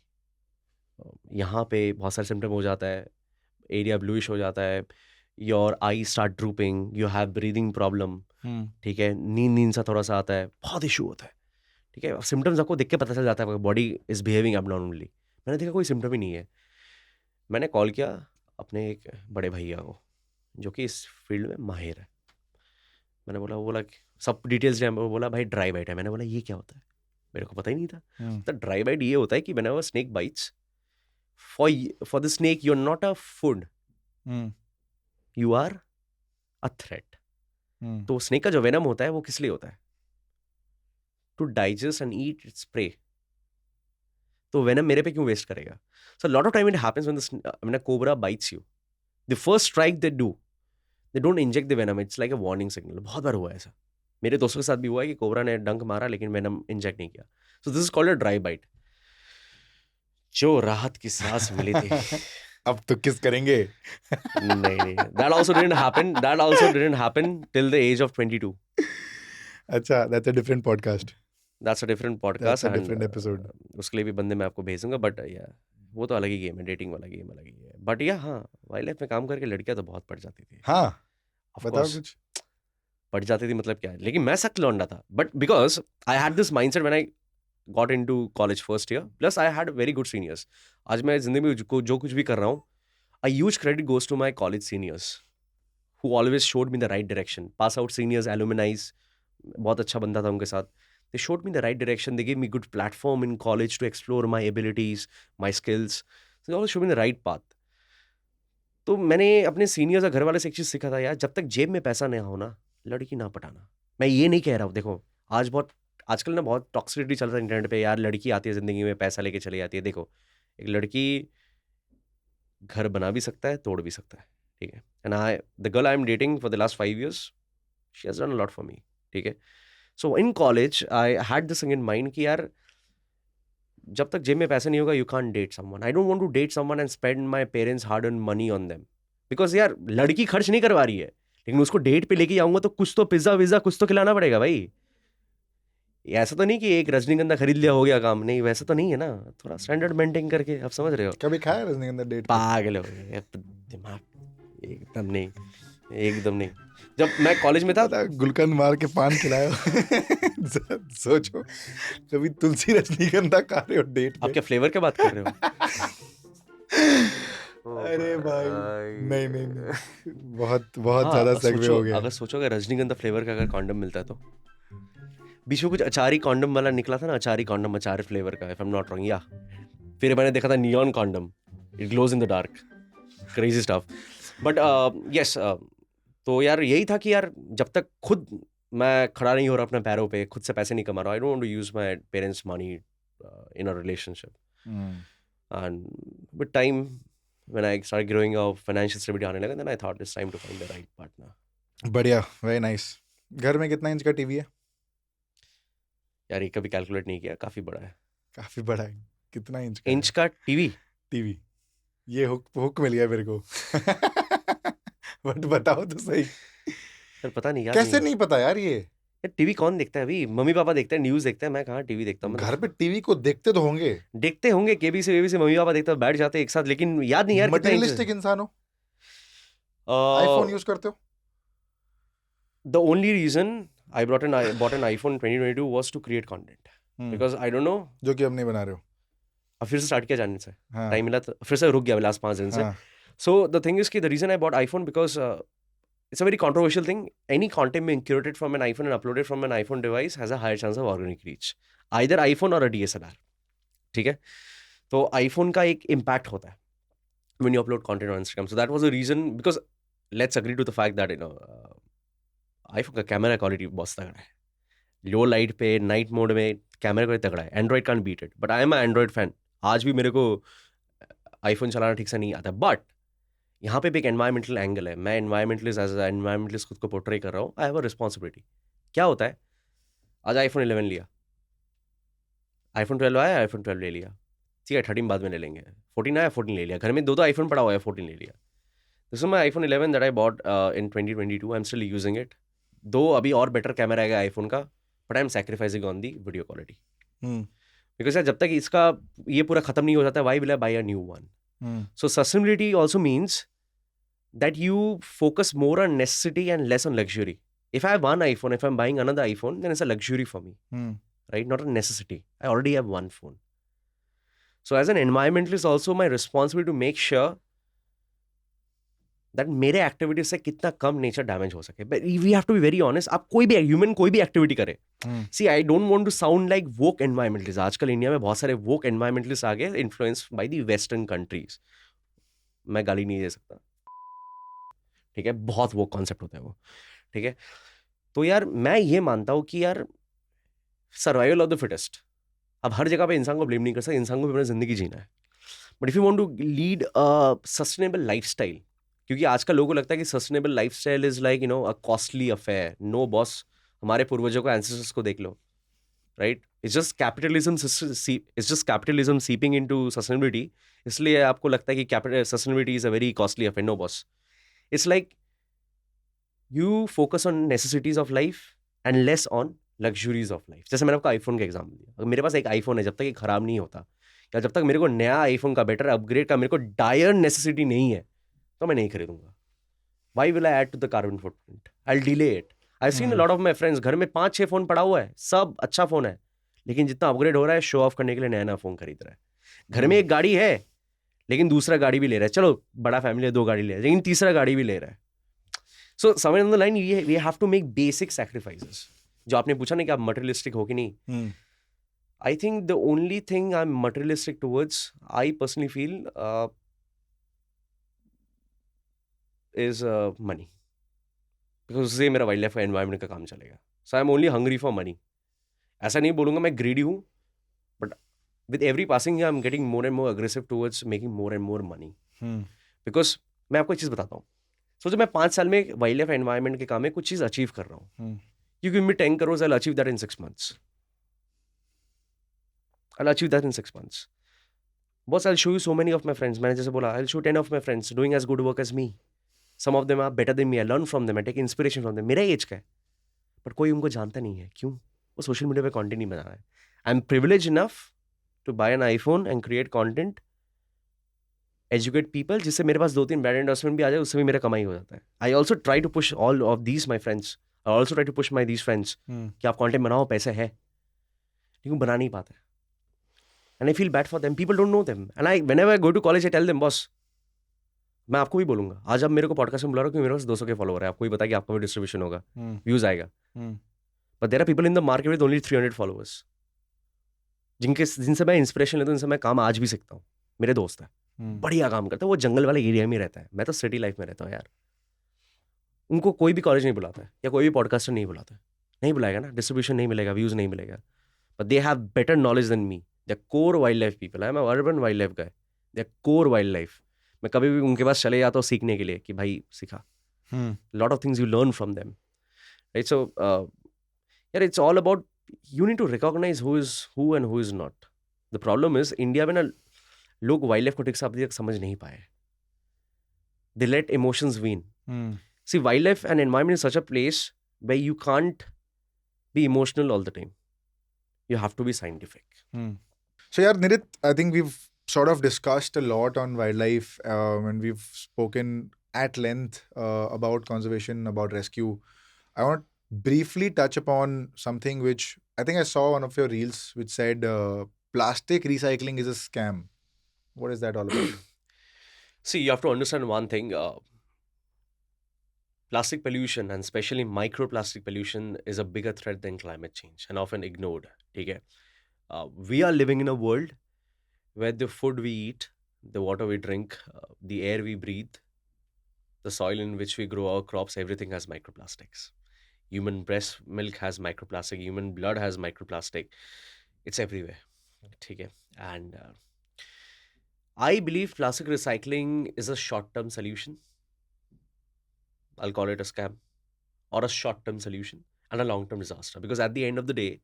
यहाँ पे बहुत सारे सिम्टम हो जाता है, एरिया ब्लूइश हो जाता है, your I start drooping, you have breathing problem. ठीक है. नींद सा थोड़ा सा आता है, बहुत इशू होता है. ठीक है. सिम्टम्स आपको देख के पता चल जाता है बॉडी इज बिहेविंग एबनॉर्मली. मैंने देखा कोई सिम्टम ही नहीं है. मैंने कॉल किया अपने एक बड़े भैया को जो कि इस फील्ड में माहिर है. मैंने बोला, वो बोला सब डिटेल्स दिया. वो बोला भाई ड्राई बाइट है. मैंने बोला ये क्या होता है, मेरे को पता ही नहीं था. तो ड्राई बाइट ये होता है कि whenever snake bites, for the snake you are not a food, you are a threat. तो स्नेक का जो वेनम होता है वो किस लिए होता है, to digest and eat its prey. तो वेनम मेरे पे क्यों वेस्ट करेगा. So lot of time it happens when a cobra bites you, the first strike they do, they don't inject the venom, it's like a warning signal. बहुत बार हुआ है ऐसा, मेरे दोस्तों के साथ भी हुआ है कि कोबरा ने डंक मारा लेकिन वेनम इंजेक्ट नहीं किया. So this is called a dry bite. जो राहत की सांस मिली थी. अब तो किस करेंगे. नहीं, that also didn't happen till the age of 22. अच्छा, that's a different podcast. That's a different podcast. That's a different episode. उसके लिए भी बंदे मैं आपको भेजूंगा. बट या वो तो अलग ही गेम है, डेटिंग वाला गेम अलग ही है. बट या हाँ, वाइल्ड लाइफ में काम करके लड़कियां तो बहुत पड़ जाती थी. हाँ, Of बताओ course, कुछ. पड़ जाती थी मतलब क्या है, लेकिन मैं सख्त लौंडा था. But because I had this mindset when I got into college first year, plus I had very good seniors. आज मैं जिंदगी में जो कुछ भी कर रहा हूँ, a huge credit goes to my college seniors who always showed me the right direction. Pass out seniors, alumni, बहुत अच्छा बंदा था उनके साथ. They showed me the right direction. They gave me good platform in college to explore my abilities, my skills. So they always showed me the right path. तो मैंने अपने seniors और घर वाले से एक चीज़ सीखा था यार, जब तक जेब में पैसा नहीं हो ना, लड़की ना पटाना. मैं ये नहीं कह रहा हूँ, देखो आजकल ना बहुत टॉक्सिसिटी चल रहा है इंटरनेट पे यार, लड़की आती है ज़िंदगी में पैसा लेके चली जाती है. देखो, एक लड़की घर बना भी सकता है, तोड़ भी सकता है, ठीक है. And the girl I am dating for the last 5 years, she has done a lot for me, ठीक है. So in college I had this thing in mind कि यार जब तक जेब में पैसा नहीं होगा, you can't date someone. I don't want to date someone and spend my parents hard earn money on them, because यार लड़की खर्च नहीं करवा रही है, लेकिन उसको डेट पे लेके जाऊंगा तो कुछ तो पिज्जा विज्जा कुछ तो खिलाना पड़ेगा भाई. ऐसा तो नहीं कि एक रजनीगंधा खरीद लिया हो गया काम, नहीं वैसा तो नहीं है ना. थोड़ा स्टैंडर्ड मेंटेन करके, आप समझ रहे हो. कभी खाया रजनीगंधा डेट पे? पागल हो गए दिमाग, एकदम नहीं, एकदम नहीं. जब मैं कॉलेज में था, पता गुलकंद मार के पान खिलाओ. सोचो कभी तुलसी रजनीगंधा खा रहे हो डेट आप पे? क्या फ्लेवर की बात कर रहे हो? अरे भाई नहीं नहीं नहीं, बहुत बहुत हाँ, ज्यादा सेगवे सोचो, हो गया. अगर सोचो अगर रजनीगंधा फ्लेवर का अगर कॉन्डम मिलता है तो. बीच में कुछ अचारी कॉन्डम वाला निकला था ना, अचारी कॉन्डम, अचार फ्लेवर का, if I am not wrong. या फिर मैंने देखा था neon condom, it glows in the dark, crazy stuff. But yes, तो यार यही था कि यार जब तक खुद मैं खड़ा नहीं हो रहा अपने पैरों पे, खुद से पैसे नहीं कमा रहा, I don't want to use my parents money in a relationship. And with time when I started growing up, financial stability आने लगा, then I thought it's time to find the right partner. बढ़िया, very nice. घर में कितना inch का TV है? यार ये कभी कैलकुलेट नहीं किया, काफी बड़ा है. काफी बड़ा है. कितना इंच का इंच का टीवी? टीवी ये हुक मिल गया मेरे को. बट बताओ तो सही. सर पता नहीं यार, कैसे नहीं पता यार ये? टीवी कौन देखता है अभी? मम्मी पापा देखते हैं, न्यूज देखते हैं, मैं कहाँ टीवी देखता हूँ. घर पे टीवी को देखते तो होंगे, देखते होंगे, केबीसी वेबीसी मम्मी पापा देखते हैं, बैठ जाते हैं एक साथ, लेकिन याद नहीं यार कितना इंच. मटेरियलिस्टिक इंसान हो, आईफोन यूज करते हो. The only reason I bought an iPhone 2022 was to create content, because I don't know. जो कि अब नहीं बना रहे हो. अब फिर से स्टार्ट किया जाने से हाँ. टाइम मिला तो फिर से रुक गया लास्ट 5 दिन से. हाँ. So the thing is कि the reason I bought iPhone because it's a very controversial thing. Any content being curated from an iPhone and uploaded from an iPhone device has a higher chance of organic reach. Either iPhone or a DSLR. ठीक है, तो iPhone का एक impact होता है when you upload content on Instagram. So that was the reason, because let's agree to the fact that iPhone का camera quality बहुत तगड़ा है. लो लाइट पे नाइट मोड में कैमरा क्वालिटी तगड़ा है. Android can't beat it, but I am Android fan. आज भी मेरे को आईफोन चलाना ठीक से नहीं आता. बट यहाँ पे भी एक एनवायरमेंटल एंगल है. मैं एनवायरमेंटलिस्ट, एज ए एनवायरमेंटलिस्ट खुद को पोर्ट्रे कर रहा हूँ. I have a responsibility. क्या होता है, आज आईफोन 11 लिया, आईफोन 12 आया, आईफोन 12 ले लिया, ठीक है, 13 बाद में ले लेंगे. 14 आया, 14 ले लिया. घर में दो आईफोन पड़ा हुआ है, 14 ले लिया. This is my iPhone 11 that I bought in 2022. I am still using it. दो अभी और बेटर कैमरा आएगा आईफोन का, but I M sacrificing on the video quality. Because यार जब तक इसका ये पूरा खत्म नहीं हो जाता, why will I buy a new one? So sustainability also means that you focus more on necessity and less on luxury. If I have one iPhone, if I'm buying another iPhone, then it's a luxury for me, right? Not a necessity. I already have one phone. So as an environmentalist, also my responsibility to make sure that मेरे activities से कितना कम nature damage हो सके. But we have to be very honest. आप कोई भी human कोई भी एक्टिविटी करे. See, I don't want to sound like woke environmentalists. आजकल इंडिया में बहुत सारे woke environmentalists आ गए, influenced by the western countries. मैं गाली नहीं दे सकता, ठीक है, बहुत woke कॉन्सेप्ट होता है वो, ठीक है. तो यार मैं ये मानता हूँ कि यार सर्वाइवल ऑफ द फिटेस्ट. अब हर जगह पे इंसान को ब्लेम नहीं कर सकते, इंसान को भी अपनी जिंदगी जीना है. But if you want to lead a sustainable lifestyle, क्योंकि आजकल लोगों को लगता है कि sustainable lifestyle is like a costly affair. No boss, हमारे पूर्वजों को, एंसेस्टर्स को देख लो, right? It's just capitalism seeping into sustainability. इसलिए आपको लगता है कि sustainability is a very costly affair. No boss, it's like you focus on necessities of life and less on luxuries of life. जैसे मैंने आपको आईफोन का एग्जाम्पल दिया. अगर मेरे पास एक आईफोन है, जब तक ये खराब नहीं होता, या जब तक मेरे को नया आईफोन का बेटर अपग्रेड का मेरे को डायर नेसेसिटी नहीं है, तो मैं नहीं खरीदूंगा. Why will I add to the carbon footprint? I will delay it. I seen a lot of my friends, घर में 5-6 फोन पड़ा हुआ है, सब अच्छा फोन है, लेकिन जितना अपग्रेड हो रहा है शो ऑफ करने के लिए नया नया फोन खरीद रहा है. घर में एक गाड़ी है लेकिन दूसरा गाड़ी भी ले रहा है. चलो बड़ा फैमिली है, 2 गाड़ी ले रहा है लेकिन तीसरा गाड़ी भी ले रहा है. So somewhere on the line we have to make basic sacrifices. जो आपने पूछा ना कि आप मटेरियलिस्टिक हो कि नहीं, Hmm. I think the only thing I'm materialistic towards, I personally feel, is money. Because उससे मेरा वाइल्ड लाइफ का एनवायरमेंट का काम चलेगा. So I'm only hungry for money. ऐसा नहीं बोलूँगा मैं ग्रीडी हूँ, but with every passing year I'm getting more and more aggressive towards making more and more money. Hmm. Because मैं आपको एक चीज़ बताता हूँ. सोचो मैं 5 साल में वाइल्ड लाइफ एनवायरमेंट के काम में कुछ चीज़ अचीव कर रहा हूँ. Hmm. You give me 10 crores, I'll achieve that in 6 months. I'll achieve that in 6 months. Boss, I'll show you so many of my friends. मैंने जैसे बोला, I'll show 10 of my friends doing as good work as me. Some of them are better than me. I learn from them. I take inspiration from them. मेरा as का है. But कोई उनको जानता नहीं है. क्यों? वो सोशल मीडिया पे कंटेंट नहीं बना रहा है. I'm privileged enough to buy an iPhone and create content, educate people, जिससे मेरे पास 2-3 brand endorsement भी आ जाए, उससे भी मेरा कमाई हो जाता है. I also try to push all of these my friends. I also try to push these friends Hmm. कि आप कंटेंट बनाओ, पैसे है. लेकिन बना नहीं पाते. And I feel bad for them. People don't know them. And whenever I go to college, I tell them, boss, मैं आपको भी बोलूंगा, आज आप मेरे को पॉडकास्ट में बुला रहे हो क्योंकि मेरे पास 200 के फॉलोवर है. आपको भी पता है कि आपका भी डिस्ट्रीब्यूशन होगा, Hmm. व्यूज आएगा. Hmm. But there are people in the market with only 300 followers, जिनसे मैं इंस्पिरेशन लेता हूँ, जिनसे मैं काम आज भी सीखता हूँ. मेरे दोस्त है, Hmm. बढ़िया काम करता है, वो जंगल वाले एरिया में रहता है. मैं तो सिटी लाइफ में रहता हूँ यार. उनको कोई भी कॉलेज नहीं बुलाता है या कोई भी पॉडकास्टर नहीं बुलाता है. नहीं बुलाएगा ना, डिस्ट्रीब्यूशन नहीं मिलेगा, व्यूज नहीं मिलेगा. But they have better knowledge than me. They are core wildlife people. I am urban wildlife guy. They are core wildlife. मैं कभी भी उनके पास चले जाता हूँ सीखने के लिए कि भाई सिखा. Hmm. Lot of things you learn from them, right? So yeah, it's all about, you need to recognize who is who and who is not. The problem is India में ना लोग वाइल्ड लाइफ को ठीक से अभी तक समझ नहीं पाए. They let emotions win. Hmm. See, wildlife and environment is such a place where you can't be emotional all the time. You have to be scientific. Hmm. So, yeah, Nirit, I think we've sort of discussed a lot on wildlife and we've spoken at length about conservation, about rescue. I want to briefly touch upon something which I think I saw one of your reels which said plastic recycling is a scam. What is that all about? See, you have to understand one thing. Plastic pollution, and especially microplastic pollution, is a bigger threat than climate change and often ignored. Okay? We are living in a world where the food we eat, the water we drink, the air we breathe, the soil in which we grow our crops, everything has microplastics. Human breast milk has microplastic, human blood has microplastic. It's everywhere. Okay? And I believe plastic recycling is a short-term solution. I'll call it a scam, or a short-term solution and a long-term disaster. Because at the end of the day,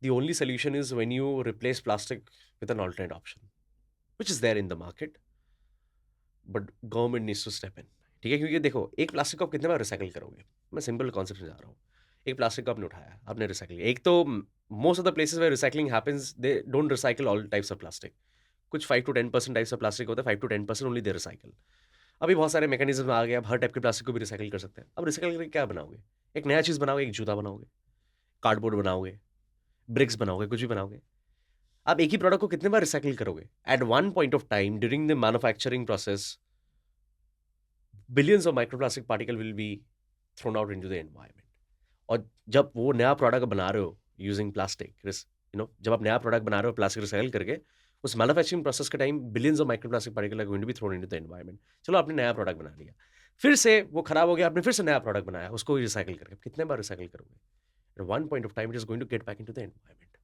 the only solution is when you replace plastic with an alternate option, which is there in the market, but government needs to step in. ठीक है, क्योंकि देखो एक plastic को आप कितने बार recycle करोगे. मैं सिंपल कॉन्सेप्ट में जा रहा हूँ. एक प्लास्टिक को आपने उठाया, आपने रिसाइकिल. एक तो most of the places where recycling happens, they don't recycle all types of plastic. कुछ 5 to 10% टाइप्स ऑफ प्लास्टिक होता है. 5 to 10% ओनली दे रिसाइकिल. अभी बहुत सारे मैकेनिज्म आ गए, आप हर टाइप के प्लास्टिक को भी रिसाइकिल कर सकते हैं. अब रिसाइकिल करके क्या बनाओगे? एक नया चीज़ बनाओगे, एक जूता बनाओगे, कार्डबोर्ड बनाओगे, ब्रिक्स बनाओगे, कुछ भी बनाओगे. आप एक ही प्रोडक्ट को कितने बार रिसाइकिल करोगे? At one point of time during the manufacturing process, billions of microplastic particle will be thrown out into the environment. और जब वो नया प्रोडक्ट बना रहे हो यूजिंग प्लास्टिक, जब आप नया प्रोडक्ट बना रहे हो प्लास्टिक रिसाइकिल करके, उस मैन्युफैक्चरिंग प्रोसेस के time billions of microplastic particle are going to be thrown into the environment. चलो आपने नया प्रोडक्ट बना लिया, फिर से वो खराब हो गया, आपने फिर से नया प्रोडक्ट बनाया, उसको रिसाइकिल करके कितने बार रिसाइकिल करोगे? At one point of time, it is going to get back into the environment.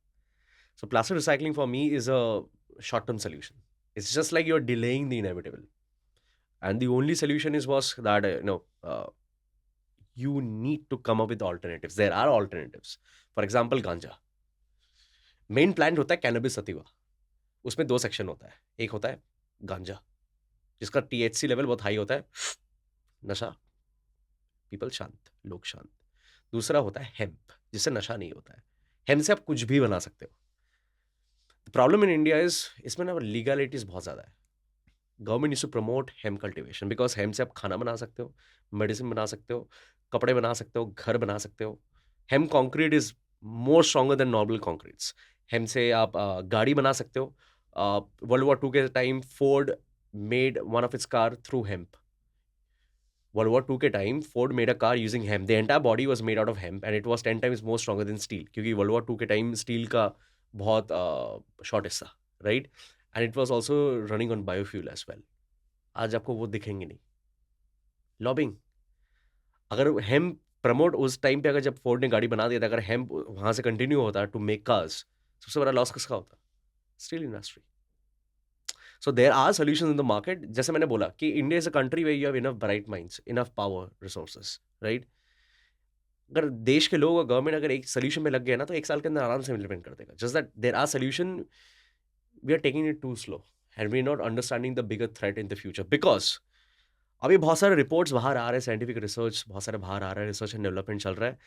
So plastic recycling for me is a short-term solution. It's just like you're delaying the inevitable. And the only solution was that, you need to come up with alternatives. There are alternatives. For example, ganja. Main plant होता है cannabis sativa. उसमें 2 section होता है. एक होता है गांजा, जिसका THC लेवल बहुत हाई होता है, नशा, पीपल शांत, लोग शांत. दूसरा होता है हेम्प, जिससे नशा नहीं होता है. हेम्प से आप कुछ भी बना सकते हो. The problem in India is, इसमें ना लीगलिटीज बहुत ज़्यादा है. Government needs to promote hemp cultivation, because hemp से आप खाना बना सकते हो, मेडिसिन बना सकते हो, कपड़े बना सकते हो, घर बना सकते हो. Hemp concrete is more stronger than normal concretes. हेम से आप गाड़ी बना सकते हो. वर्ल्ड वॉर 2 के time Ford made one of its car through hemp. World War 2 के time Ford made a car using hemp. The entire body was made out of hemp and it was 10 times more stronger than steel. क्योंकि World War 2 के time steel का बहुत shortage था, right? And it was also running on biofuel as well. आज आपको वो दिखेंगे नहीं. Lobbying. अगर हेम्प प्रमोट उस टाइम पे अगर जब फोर्ड ने गाड़ी बना दिया था, अगर हेम्प वहां से कंटिन्यू होता टू मेक कार्स, सबसे बड़ा लॉस किसका होता? Steel industry. So there are solutions in the market. जैसे मैंने बोला कि India is a country where you have enough bright minds, enough power, resources, right? अगर देश के लोग और गवर्नमेंट अगर एक सोल्यूशन में लग गए ना तो 1 साल के अंदर आराम से इम्प्लीमेंट कर देगा. Just that there are solution, we are taking it too slow and we are not understanding the bigger threat in the future. Because अभी बहुत सारे रिपोर्ट्स बाहर आ रहे हैं, साइंटिफिक रिसर्च बहुत सारे बाहर आ रहा है, रिसर्च एंड डेवलपमेंट चल रहा है.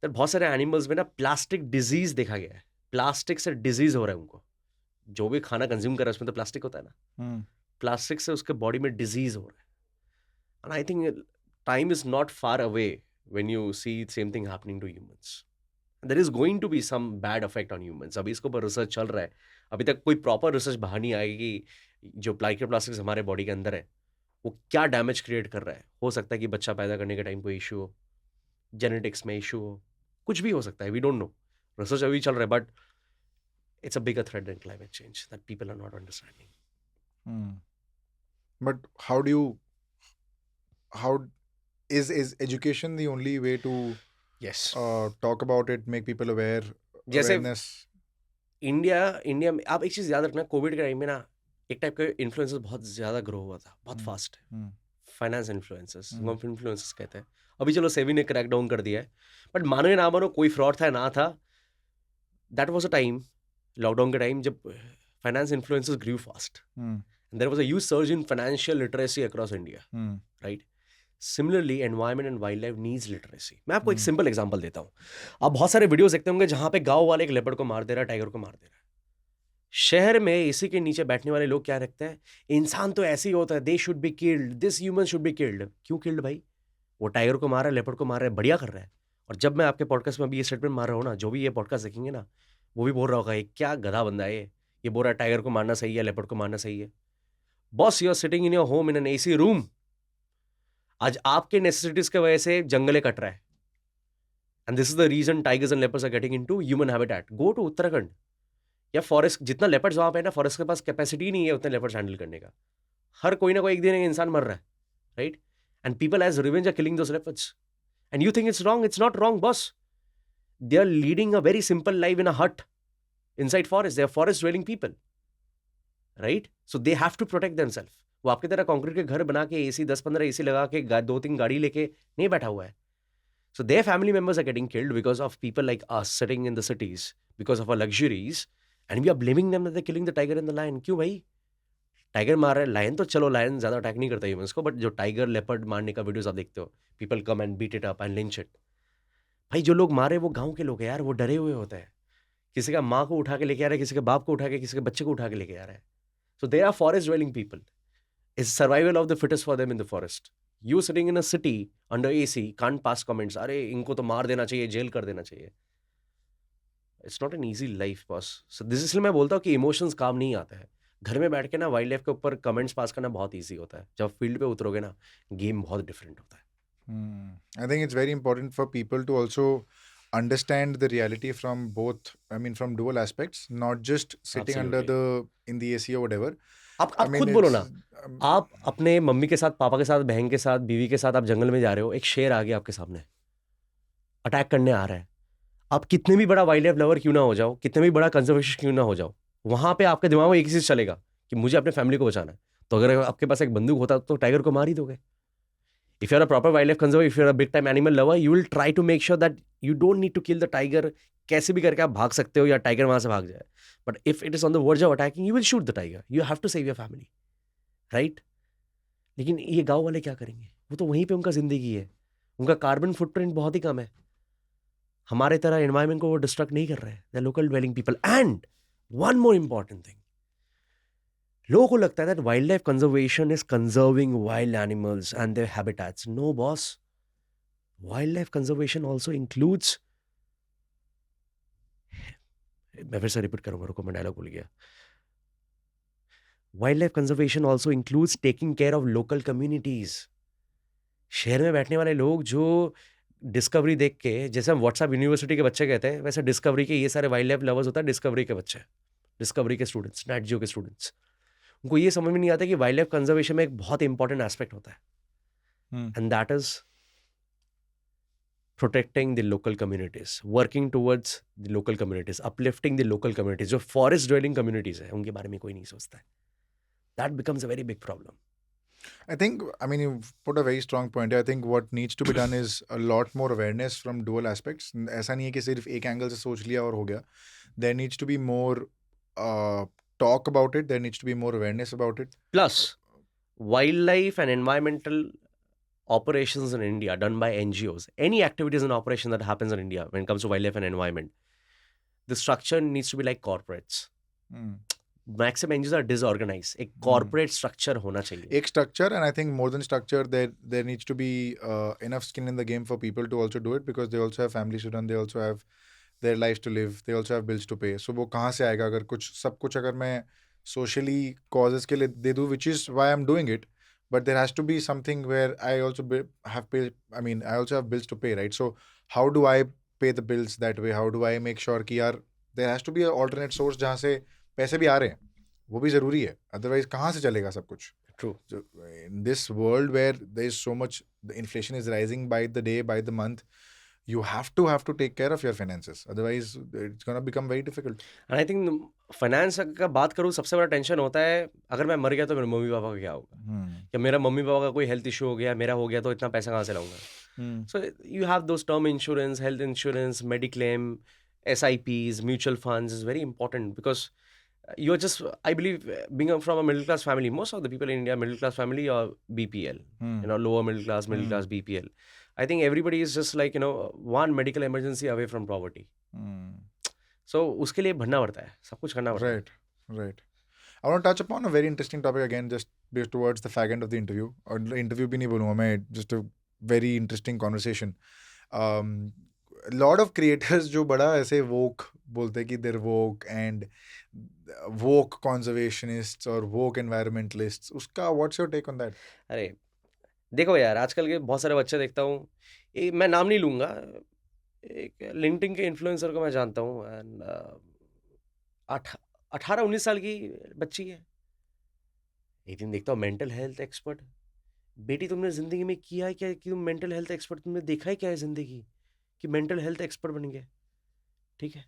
तो बहुत सारे एनिमल्स में ना प्लास्टिक डिजीज देखा गया है. प्लास्टिक से डिजीज हो रहा है उनको. जो भी खाना कंज्यूम कर रहा है उसमें तो प्लास्टिक होता है ना. प्लास्टिक से उसके बॉडी में डिजीज हो रहा है. And I think time is not far away when you see same thing happening to humans. There is going to be some bad effect on humans. अभी इसके ऊपर रिसर्च चल रहा है. अभी तक कोई प्रॉपर रिसर्च बाहर नहीं आएगी कि जो प्लास्टिक्स हमारे बॉडी के अंदर है वो क्या डैमेज क्रिएट कर रहा है. हो सकता है कि बच्चा पैदा करने के टाइम कोई इशू हो, जेनेटिक्स में इशू हो, कुछ भी हो सकता है. We don't know. रिसर्च अभी चल रहा है but it's a bigger threat than climate change that people are not understanding. But how is education the only way to Yes. talk about it, make people aware, जैसे awareness? India में आप एक चीज याद रखना, कोविड के time में ना एक टाइप का इन्फ्लुएंसर्स बहुत ज्यादा ग्रो हुआ था, बहुत फास्ट. फाइनेंस इन्फ्लुएंसर्स, इन्फ्लुएंसर्स कहते हैं. अभी चलो सेबी ने क्रैक डाउन कर दिया है, बट मानो या ना मानो कोई फ्रॉड था ना था, that was a time, lockdown के टाइम, जब finance influencers grew fast. There was a huge surge in financial literacy across India, right? Similarly environment and wild life needs literacy. मैं आपको एक सिंपल एग्जांपल देता हूँ. आप बहुत सारे वीडियोस देखते होंगे जहाँ पे गांव वाले एक लेपर्ड को मार दे रहा है, टाइगर को मार दे रहा है. शहर में एसी के नीचे बैठने वाले लोग क्या रखते हैं? इंसान तो ऐसे ही होता है, they should be killed, this human should be killed. क्यों किल्ड भाई? वो टाइगर को मार रहा है, लेपर्ड को मार रहा है, बढ़िया कर रहा है. और जब मैं आपके पॉडकास्ट में अभी ये स्टेटमेंट मार रहा हूँ ना, जो भी ये पॉडकास्ट देखेंगे ना वो भी बोल रहा होगा ये क्या गधा बंदा है, ये बोल रहा है टाइगर को मारना सही है, लेपर्ड को मारना सही है. Boss, you are sitting in your home in an AC room. आज आपके नेसेसिटीज की वजह से जंगले कट रहा है. And this is the reason tigers and leopards are getting into human habitat. Go to Uttarakhand या फॉरेस्ट, जितना लेपर्ड्स वहां पे है ना, फॉरेस्ट के पास कैपेसिटी नहीं है उतने लेपर्ड्स हैंडल करने का. हर कोई ना कोई एक दिन एक इंसान मर रहा है, right? And people as revenge are killing those leopards. And you think it's wrong? It's not wrong boss. They are leading a very simple life in a hut inside forest. They are forest dwelling people, right? So they have to protect themselves. वो आपकी तरह concrete के घर बना के AC 10-15 AC लगा के 2-3 गाड़ी लेके नहीं बैठा हुआ है. So their family members are getting killed because of people like us sitting in the cities because of our luxuries, and we are blaming them that they're killing the tiger and the lion. क्यों भाई? Tiger मार रहा है, lion तो चलो lion ज्यादा attack नहीं करता ह्यूमंस को, बट जो टाइगर लेपर्ड मारने का वीडियोस आप देखते हो, people come and beat it up and lynch it. भाई जो लोग मारे वो गांव के लोग हैं यार, वो डरे हुए होते हैं. किसी का माँ को उठा के लेके आ रहा है, किसी के बाप को उठा के, किसी के बच्चे को उठा के लेके आ रहा है. So they are forest dwelling people. It's survival of the fittest for them in the forest. You sitting in a city under AC can't pass comments, अरे इनको तो मार देना चाहिए, जेल कर देना चाहिए. It's not an easy life boss. So this इसलिए मैं बोलता हूँ कि इमोशंस काम नहीं आता है. घर में बैठ के ना वाइल्ड लाइफ के ऊपर कमेंट्स पास करना बहुत ईजी होता है. जब फील्ड पे उतरोगे ना, गेम बहुत डिफरेंट होता है. I think it's very important for people to also understand the reality from both, I mean, from dual aspects, not just sitting under in the AC or whatever. आप खुद बोलो ना, आप अपने मम्मी के साथ, पापा के साथ, बहन के साथ, बीवी के साथ आप जंगल में जा रहे हो, एक शेर आ गया आपके सामने, अटैक करने आ रहा है. आप कितने भी बड़ा वाइल्ड लाइफ लवर क्यों ना हो जाओ, कितने भी बड़ा कंजर्वेशन क्यों ना हो जाओ, वहां पे आपके दिमाग में एक ही चीज चलेगा कि मुझे अपने फैमिली को बचाना है. तो अगर आपके पास एक बंदूक होता तो टाइगर को मार ही दोगे. If you're a proper wildlife conservator, if you're a big time animal lover, you will try to make sure that you don't need to kill the tiger. कैसे भी करके आप भाग सकते हो या टाइगर वहां से भाग जाए. But if it is on the verge of attacking, you will shoot the tiger. You have to save your family, right? लेकिन ये गांव वाले क्या करेंगे? वो तो वहीं पे उनका जिंदगी है, उनका कार्बन फुटप्रिंट बहुत ही कम है. हमारे तरह एनवायरमेंट को वो डिस्ट्रक्ट नहीं कर रहे हैं. They're local dwelling people. And one more important thing. लोगों को लगता है that wildlife conservation is conserving wild animals and their habitats. No, boss. Wildlife conservation also includes मैं फिर से रिपीट करूंगा, रुको मैं डायलॉग भूल गया. Wild life conservation also includes taking care of local communities. शहर में बैठने वाले लोग जो डिस्कवरी देख के, जैसे हम व्हाट्सएप यूनिवर्सिटी के बच्चे कहते हैं, वैसे डिस्कवरी के ये सारे वाइल्ड लाइफ लवर्स होता है, डिस्कवरी के बच्चे, डिस्कवरी के स्टूडेंट्स, नेट जियो के स्टूडेंट्स. उनको ये समझ में नहीं आता कि वाइल्ड लाइफ कंजर्वेशन में एक बहुत इंपॉर्टेंट एस्पेक्ट होता है, and that is protecting the local communities, working towards the local communities, uplifting the local communities. जो forest dwelling communities है, उनके बारे में कोई नहीं सोचता है. That becomes a very big problem. I think, I mean, you've put a very strong point. I think what needs to be done is a lot more awareness from dual aspects. ऐसा नहीं है कि सिर्फ एक angle से सोच लिया और हो गया. There needs to be more talk about it. There needs to be more awareness about it. Plus, wildlife and environmental operations in India done by NGOs, any activities and operation that happens in India when it comes to wildlife and environment, the structure needs to be like corporates. Maximum NGOs are disorganized. एक corporate structure होना चाहिए. एक structure, and I think more than structure, there needs to be enough skin in the game for people to also do it, because they also have families to run, they also have their lives to live, they also have bills to pay. So वो कहाँ से आएगा अगर कुछ सब कुछ अगर मैं socially causes के लिए दे दूँ, which is why I'm doing it. But there has to be something where I also have bills to pay, right? So how do I pay the bills that way? How do I make sure कि यार there has to be an alternate source जहाँ से पैसे भी आ रहे हैं, वो भी ज़रूरी है. Otherwise कहाँ से चलेगा सब कुछ? True. So, in this world where there is so much, the inflation is rising by the day, by the month, you have to take care of your finances. Otherwise it's going to become very difficult. And I think finance का बात करूँ, सबसे बड़ा tension होता है अगर मैं मर गया तो मेरे मम्मी पापा का क्या होगा, या मेरा मम्मी पापा का कोई हेल्थ इशू हो गया, मेरा हो गया, तो इतना पैसा कहाँ से लाऊंगा. So you have those term insurance, health insurance, mediclaim, SIPs, mutual funds is very important, because you're just, I believe, being from a middle class family, most of the people in India, middle class family or BPL, lower middle class, BPL. I think everybody is just like, one medical emergency away from poverty. So उसके लिए भरना पड़ता है, सब कुछ करना पड़ता है. Right. I want to touch upon a very interesting topic again, just towards the fag end of the interview. Or interview भी नहीं बोलूँगा मैं, just a very interesting conversation. Lot of creators जो बड़ा ऐसे woke बोलते हैं कि they're woke and woke conservationists और woke environmentalists, उसका what's your take on that? अरे देखो यार, आजकल के बहुत सारे बच्चे देखता हूँ, मैं नाम नहीं लूँगा, एक लिंक्डइन के इन्फ्लुएंसर को मैं जानता हूँ, एंड 18-19 साल की बच्ची है. एक दिन देखता हूँ मेंटल हेल्थ एक्सपर्ट. बेटी तुमने ज़िंदगी में किया है क्या कि तुम मेंटल हेल्थ एक्सपर्ट, तुमने देखा है क्या है ज़िंदगी कि मेंटल हेल्थ एक्सपर्ट बन गए? ठीक है.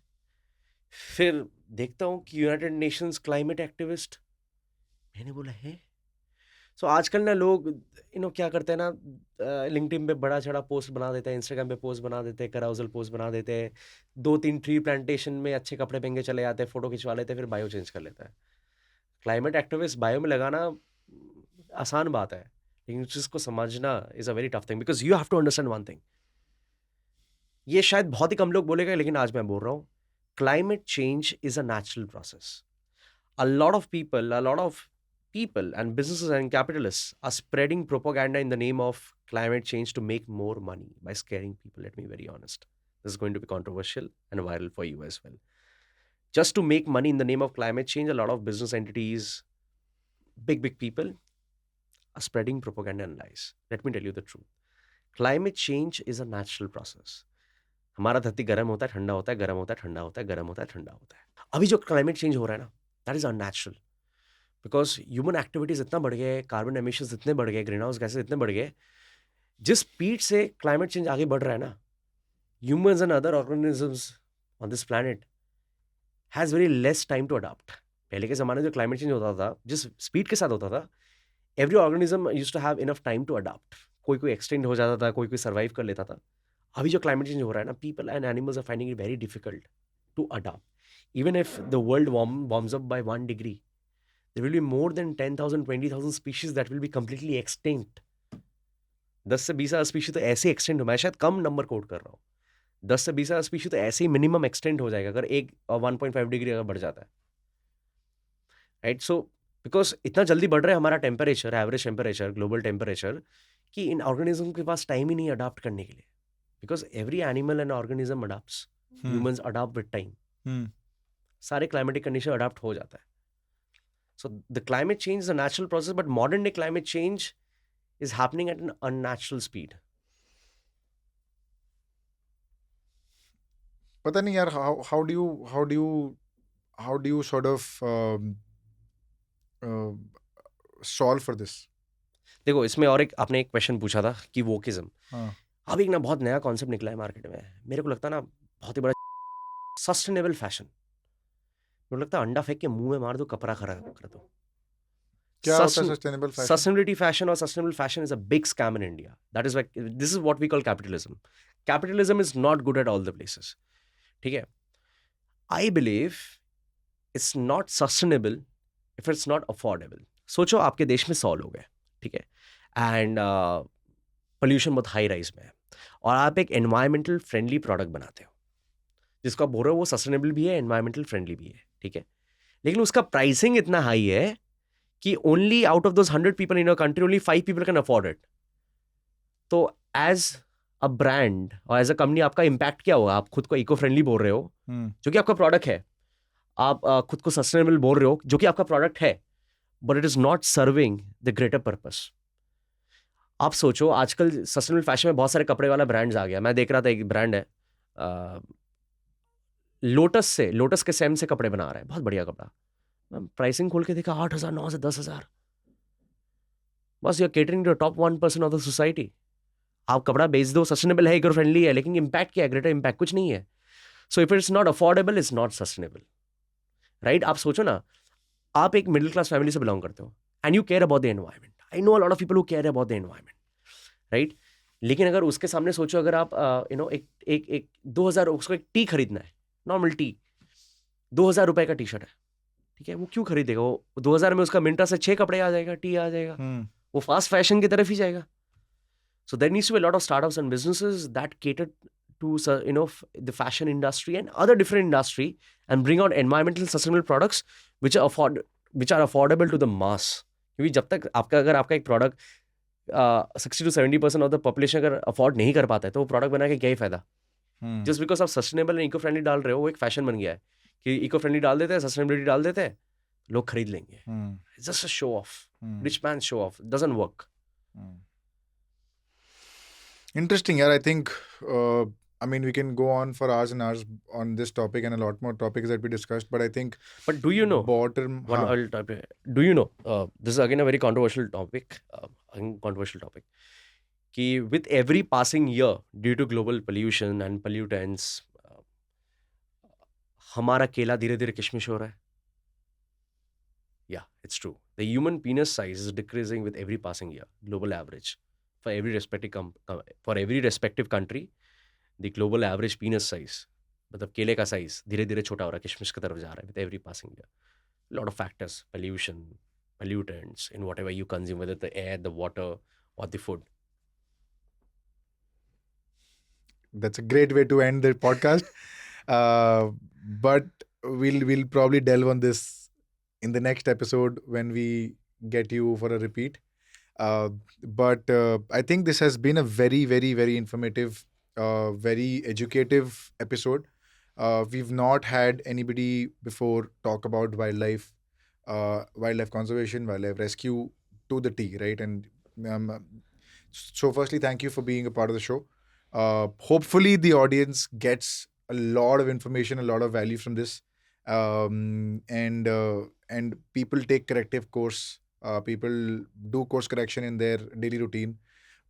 फिर देखता हूँ कि यूनाइटेड नेशंस क्लाइमेट एक्टिविस्ट. मैंने बोला है. सो आजकल ना लोग क्या करते हैं ना, लिंक्डइन पे बड़ा चढ़ा पोस्ट बना देते हैं, इंस्टाग्राम पे पोस्ट बना देते हैं, कराउजल पोस्ट बना देते हैं, 2-3 ट्री प्लांटेशन में अच्छे कपड़े पहन के चले जाते हैं, फोटो खिंचवा लेते हैं, फिर बायो चेंज कर लेता है. क्लाइमेट एक्टिविस्ट बायो में लगाना आसान बात है, लेकिन जिसको समझना is a very tough thing, because you have to understand one thing. ये शायद बहुत ही कम लोग बोलेगा, लेकिन आज मैं बोल रहा हूँ, climate change is a natural process. A lot of people and businesses and capitalists are spreading propaganda in the name of climate change to make more money by scaring people. Let me be very honest. This is going to be controversial and viral for you as well. Just to make money in the name of climate change, a lot of business entities, big people are spreading propaganda and lies. Let me tell you the truth. Climate change is a natural process. हमारा धरती गर्म होता है, ठंडा होता है, गर्म होता है, ठंडा होता है, गर्म होता है, ठंडा होता है. अभी जो क्लाइमेट चेंज हो रहा है ना, that is unnatural, because human activities इतना बढ़ गए, कार्बन एमिशंस इतने बढ़ गए, ग्रीन हाउस गैसेज इतने बढ़ गए. जिस स्पीड से क्लाइमेट चेंज आगे बढ़ रहा है ना, humans and other organisms on this planet has very less time to adapt. पहले के ज़माने में जो क्लाइमेट चेंज होता था, जिस स्पीड के साथ होता था, every organism used to have enough time to adapt. कोई एक्सटेंड हो जाता था, कोई सर्वाइव कर लेता था. अभी जो क्लाइमेट चेंज हो रहा है ना, people and animals are finding it very difficult to adapt. Even if the world warms up by 1 degree, there will be more than 10,000 20,000 species that will be completely extinct. 10 से 20 हज़ार species तो ऐसे extend हो, मैं शायद कम number quote कर रहा हूँ, 10 से 20 हज़ार स्पीशीज तो ऐसे ही मिनिमम एक्सटेंड हो जाएगा अगर 1.5 डिग्री अगर बढ़ जाता है, राइट. सो बिकॉज इतना जल्दी बढ़ रहा है हमारा temperature, average temperature, global temperature, कि इन ऑर्गेनिज्म के पास टाइम ही नहीं अडाप्ट करने के लिए. Because every animal and organism adapts. Humans adapt with time. सारे क्लाइमेटिक कंडीशन अडाप्ट हो जाता है. So the climate change is a natural process, but modern day climate change is happening at an unnatural speed. पता नहीं यार, how do you sort of solve for this? देखो इसमें और एक आपने एक क्वेश्चन पूछा था कि वोकिज्म. हाँ. अब एक ना बहुत नया कॉन्सेप्ट निकला है मार्केट में. मेरे को लगता है ना बहुत ही बड़ा सस्टेनेबल फैशन. मेरे को लगता है अंडा फेंक के मुंह में मार दो, कपड़ा खड़ा कर दो. क्या होता है sustainable fashion? Sustainability fashion or sustainable fashion is a big scam in India. That is why this is what we call capitalism. Capitalism is not good at all the places. ठीक है. I believe it's not sustainable if it's not affordable. सोचो आपके देश में 100 लोग हैं, ठीक है, एंड पोल्यूशन बहुत हाई राइज में है, और आप एक एनवायरमेंटल फ्रेंडली प्रोडक्ट बनाते हो जिसको आप बोल रहे हो वो सस्टेनेबल भी है, एनवायरमेंटल फ्रेंडली भी है, ठीक है, लेकिन उसका प्राइसिंग इतना हाई है कि only out of those 100 people in a country only 5 people can afford it. तो एज अ ब्रांड और एज अ कंपनी आपका इम्पैक्ट क्या होगा? आप खुद को इको फ्रेंडली बोल रहे हो जो कि आपका प्रोडक्ट है, आप खुद को सस्टेनेबल बोल रहे हो जो कि आपका प्रोडक्ट है, but it is not serving the greater purpose. आप सोचो आजकल सस्टेनेबल फैशन में बहुत सारे कपड़े वाला ब्रांड्स आ गया. मैं देख रहा था एक ब्रांड है लोटस के सेम से कपड़े बना रहा है, बहुत बढ़िया कपड़ा. प्राइसिंग खोल के देखा 8,000 9,000 10,000. बस you are catering to top 1% of the society. आप कपड़ा बेच दो, सस्टेनेबल है, इको फ्रेंडली है, लेकिन इम्पैक्ट क्या है? ग्रेटर इम्पैक्ट कुछ नहीं है. So if it's not affordable it's not sustainable, right? आप सोचो ना, आप एक मिडिल क्लास फैमिली से बिलोंग करते हो and you care about the environment. I know a lot of people who care about the environment, right? लेकिन अगर उसके सामने सोचो, अगर आप एक 2,000 उसको एक टी खरीदना है, नॉर्मल टी, 2,000 रुपए का टी शर्ट है, ठीक है, वो क्यों खरीदेगा? वो 2,000 में उसका मिंत्रा से 6 कपड़े आ जाएगा, टी आ जाएगा, वो फास्ट फैशन की तरफ ही जाएगा. So there needs to be a lot of startups and businesses that cater to the fashion industry and other different industry and bring out environmental sustainable products which are affordable to the mass. क्योंकि जब तक अगर आपका एक product 60 to 70% of the population अगर afford नहीं कर पाता है तो वो प्रोडक्ट बना के क्या ही फायदा? जस्ट बिकॉज आप सस्टेनेबल एंड इको फ्रेंडली डाल रहे हो, वो एक फैशन बन गया है कि इको फ्रेंडली डाल देते हैं, सस्टेनेबिलिटी डाल देते हैं, लोग खरीद लेंगे. Just a show off, rich man show off, doesn't work. Interesting, yeah. I think, I mean, we can go on for hours and hours on this topic and a lot more topics that we discussed. But I think, But do you know? bottom, Do you know? This is again a very controversial topic. कि with every passing year, due to global pollution and pollutants, हमारा केला धीरे धीरे किशमिश हो रहा है. Yeah, it's true. The human penis size is decreasing with every passing year, global average. For every respective country, the global average penis size, मतलब केले का साइज धीरे धीरे छोटा हो रहा है, किशमिश की तरफ जा रहा है with every passing year. Lot of factors, pollution, pollutants in whatever you consume, whether the air, the water, or the food. That's a great way to end the podcast. But we'll probably delve on this in the next episode when we get you for a repeat. But I think this has been a very, very, very informative, very educative episode. We've not had anybody before talk about wildlife conservation, wildlife rescue to the T, right? And so firstly, thank you for being a part of the show. Hopefully the audience gets a lot of information, a lot of value from this, and people take corrective course. People do course correction in their daily routine.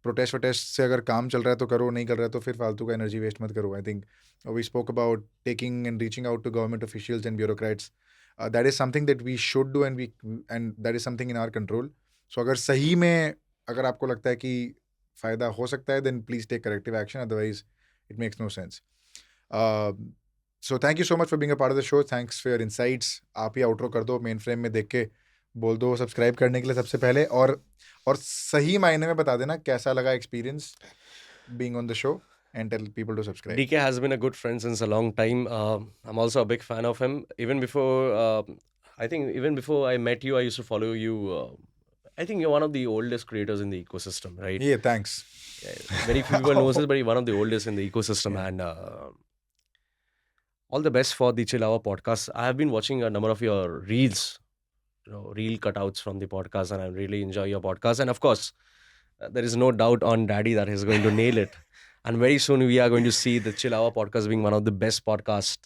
Protest से अगर काम चल रहा है तो करो, नहीं कर रहा है तो फिर फालतू का एनर्जी वेस्ट मत करो. I think we spoke about taking and reaching out to government officials and bureaucrats. That is something that we should do and that is something in our control. So अगर सही में अगर आपको लगता है कि फ़ायदा हो सकता है, then please take corrective action, otherwise it makes no sense. So thank you so much for being a part of the show. Thanks for your insights. आप ही आउटरो कर दो, मेन फ्रेम में देख के बोल दो सब्सक्राइब करने के लिए सबसे पहले, और सही मायने में बता देना कैसा लगा experience being on the show, and tell people to subscribe. DK has been a good friend since a long time. I'm also a big fan of him. Even before, I think even before I met you, I used to follow you. I think you're one of the oldest creators in the ecosystem, right? Yeah, thanks. Yeah, very few people know this, but you're one of the oldest in the ecosystem. And all the best for the Chill Hour podcast. I have been watching a number of your reels, reel cutouts from the podcast, and I really enjoy your podcast. And of course, there is no doubt on Daddy that he's going to nail it. And very soon we are going to see the Chill Hour podcast being one of the best podcasts,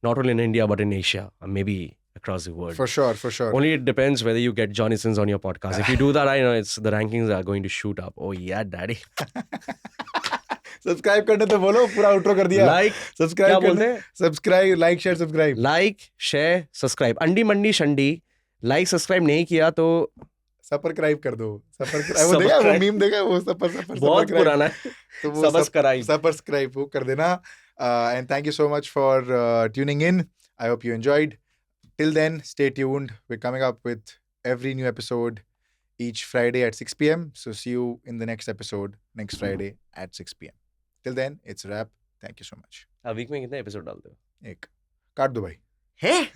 not only in India but in Asia, and maybe across the world. For sure, for sure. Only it depends whether you get Johnny Sins on your podcast. If you do that, I know the rankings are going to shoot up. Oh yeah, Daddy. Subscribe करने तो बोलो, पूरा outro कर दिया. Like, क्या subscribe बोलते करने, हैं? Subscribe, like, share, subscribe. Like, share, subscribe. अंडी मंडी शंडी. Like, subscribe नहीं किया तो सब्सक्राइब कर दो. सब्सक्राइब, वो देखा, वो Subscribe. मीम देखा, वो सब्सक्राइब. बहुत पुराना है. तो वो Subscribe. सब्सक्राइब वो कर देना. And thank you so much for tuning in. I hope you enjoyed. Till then, stay tuned. We're coming up with every new episode each Friday at 6 p.m. So see you in the next episode next Friday at 6 p.m. Till then, it's a wrap. Thank you so much. Week में कितने episode डालते हो? एक काट दो भाई. है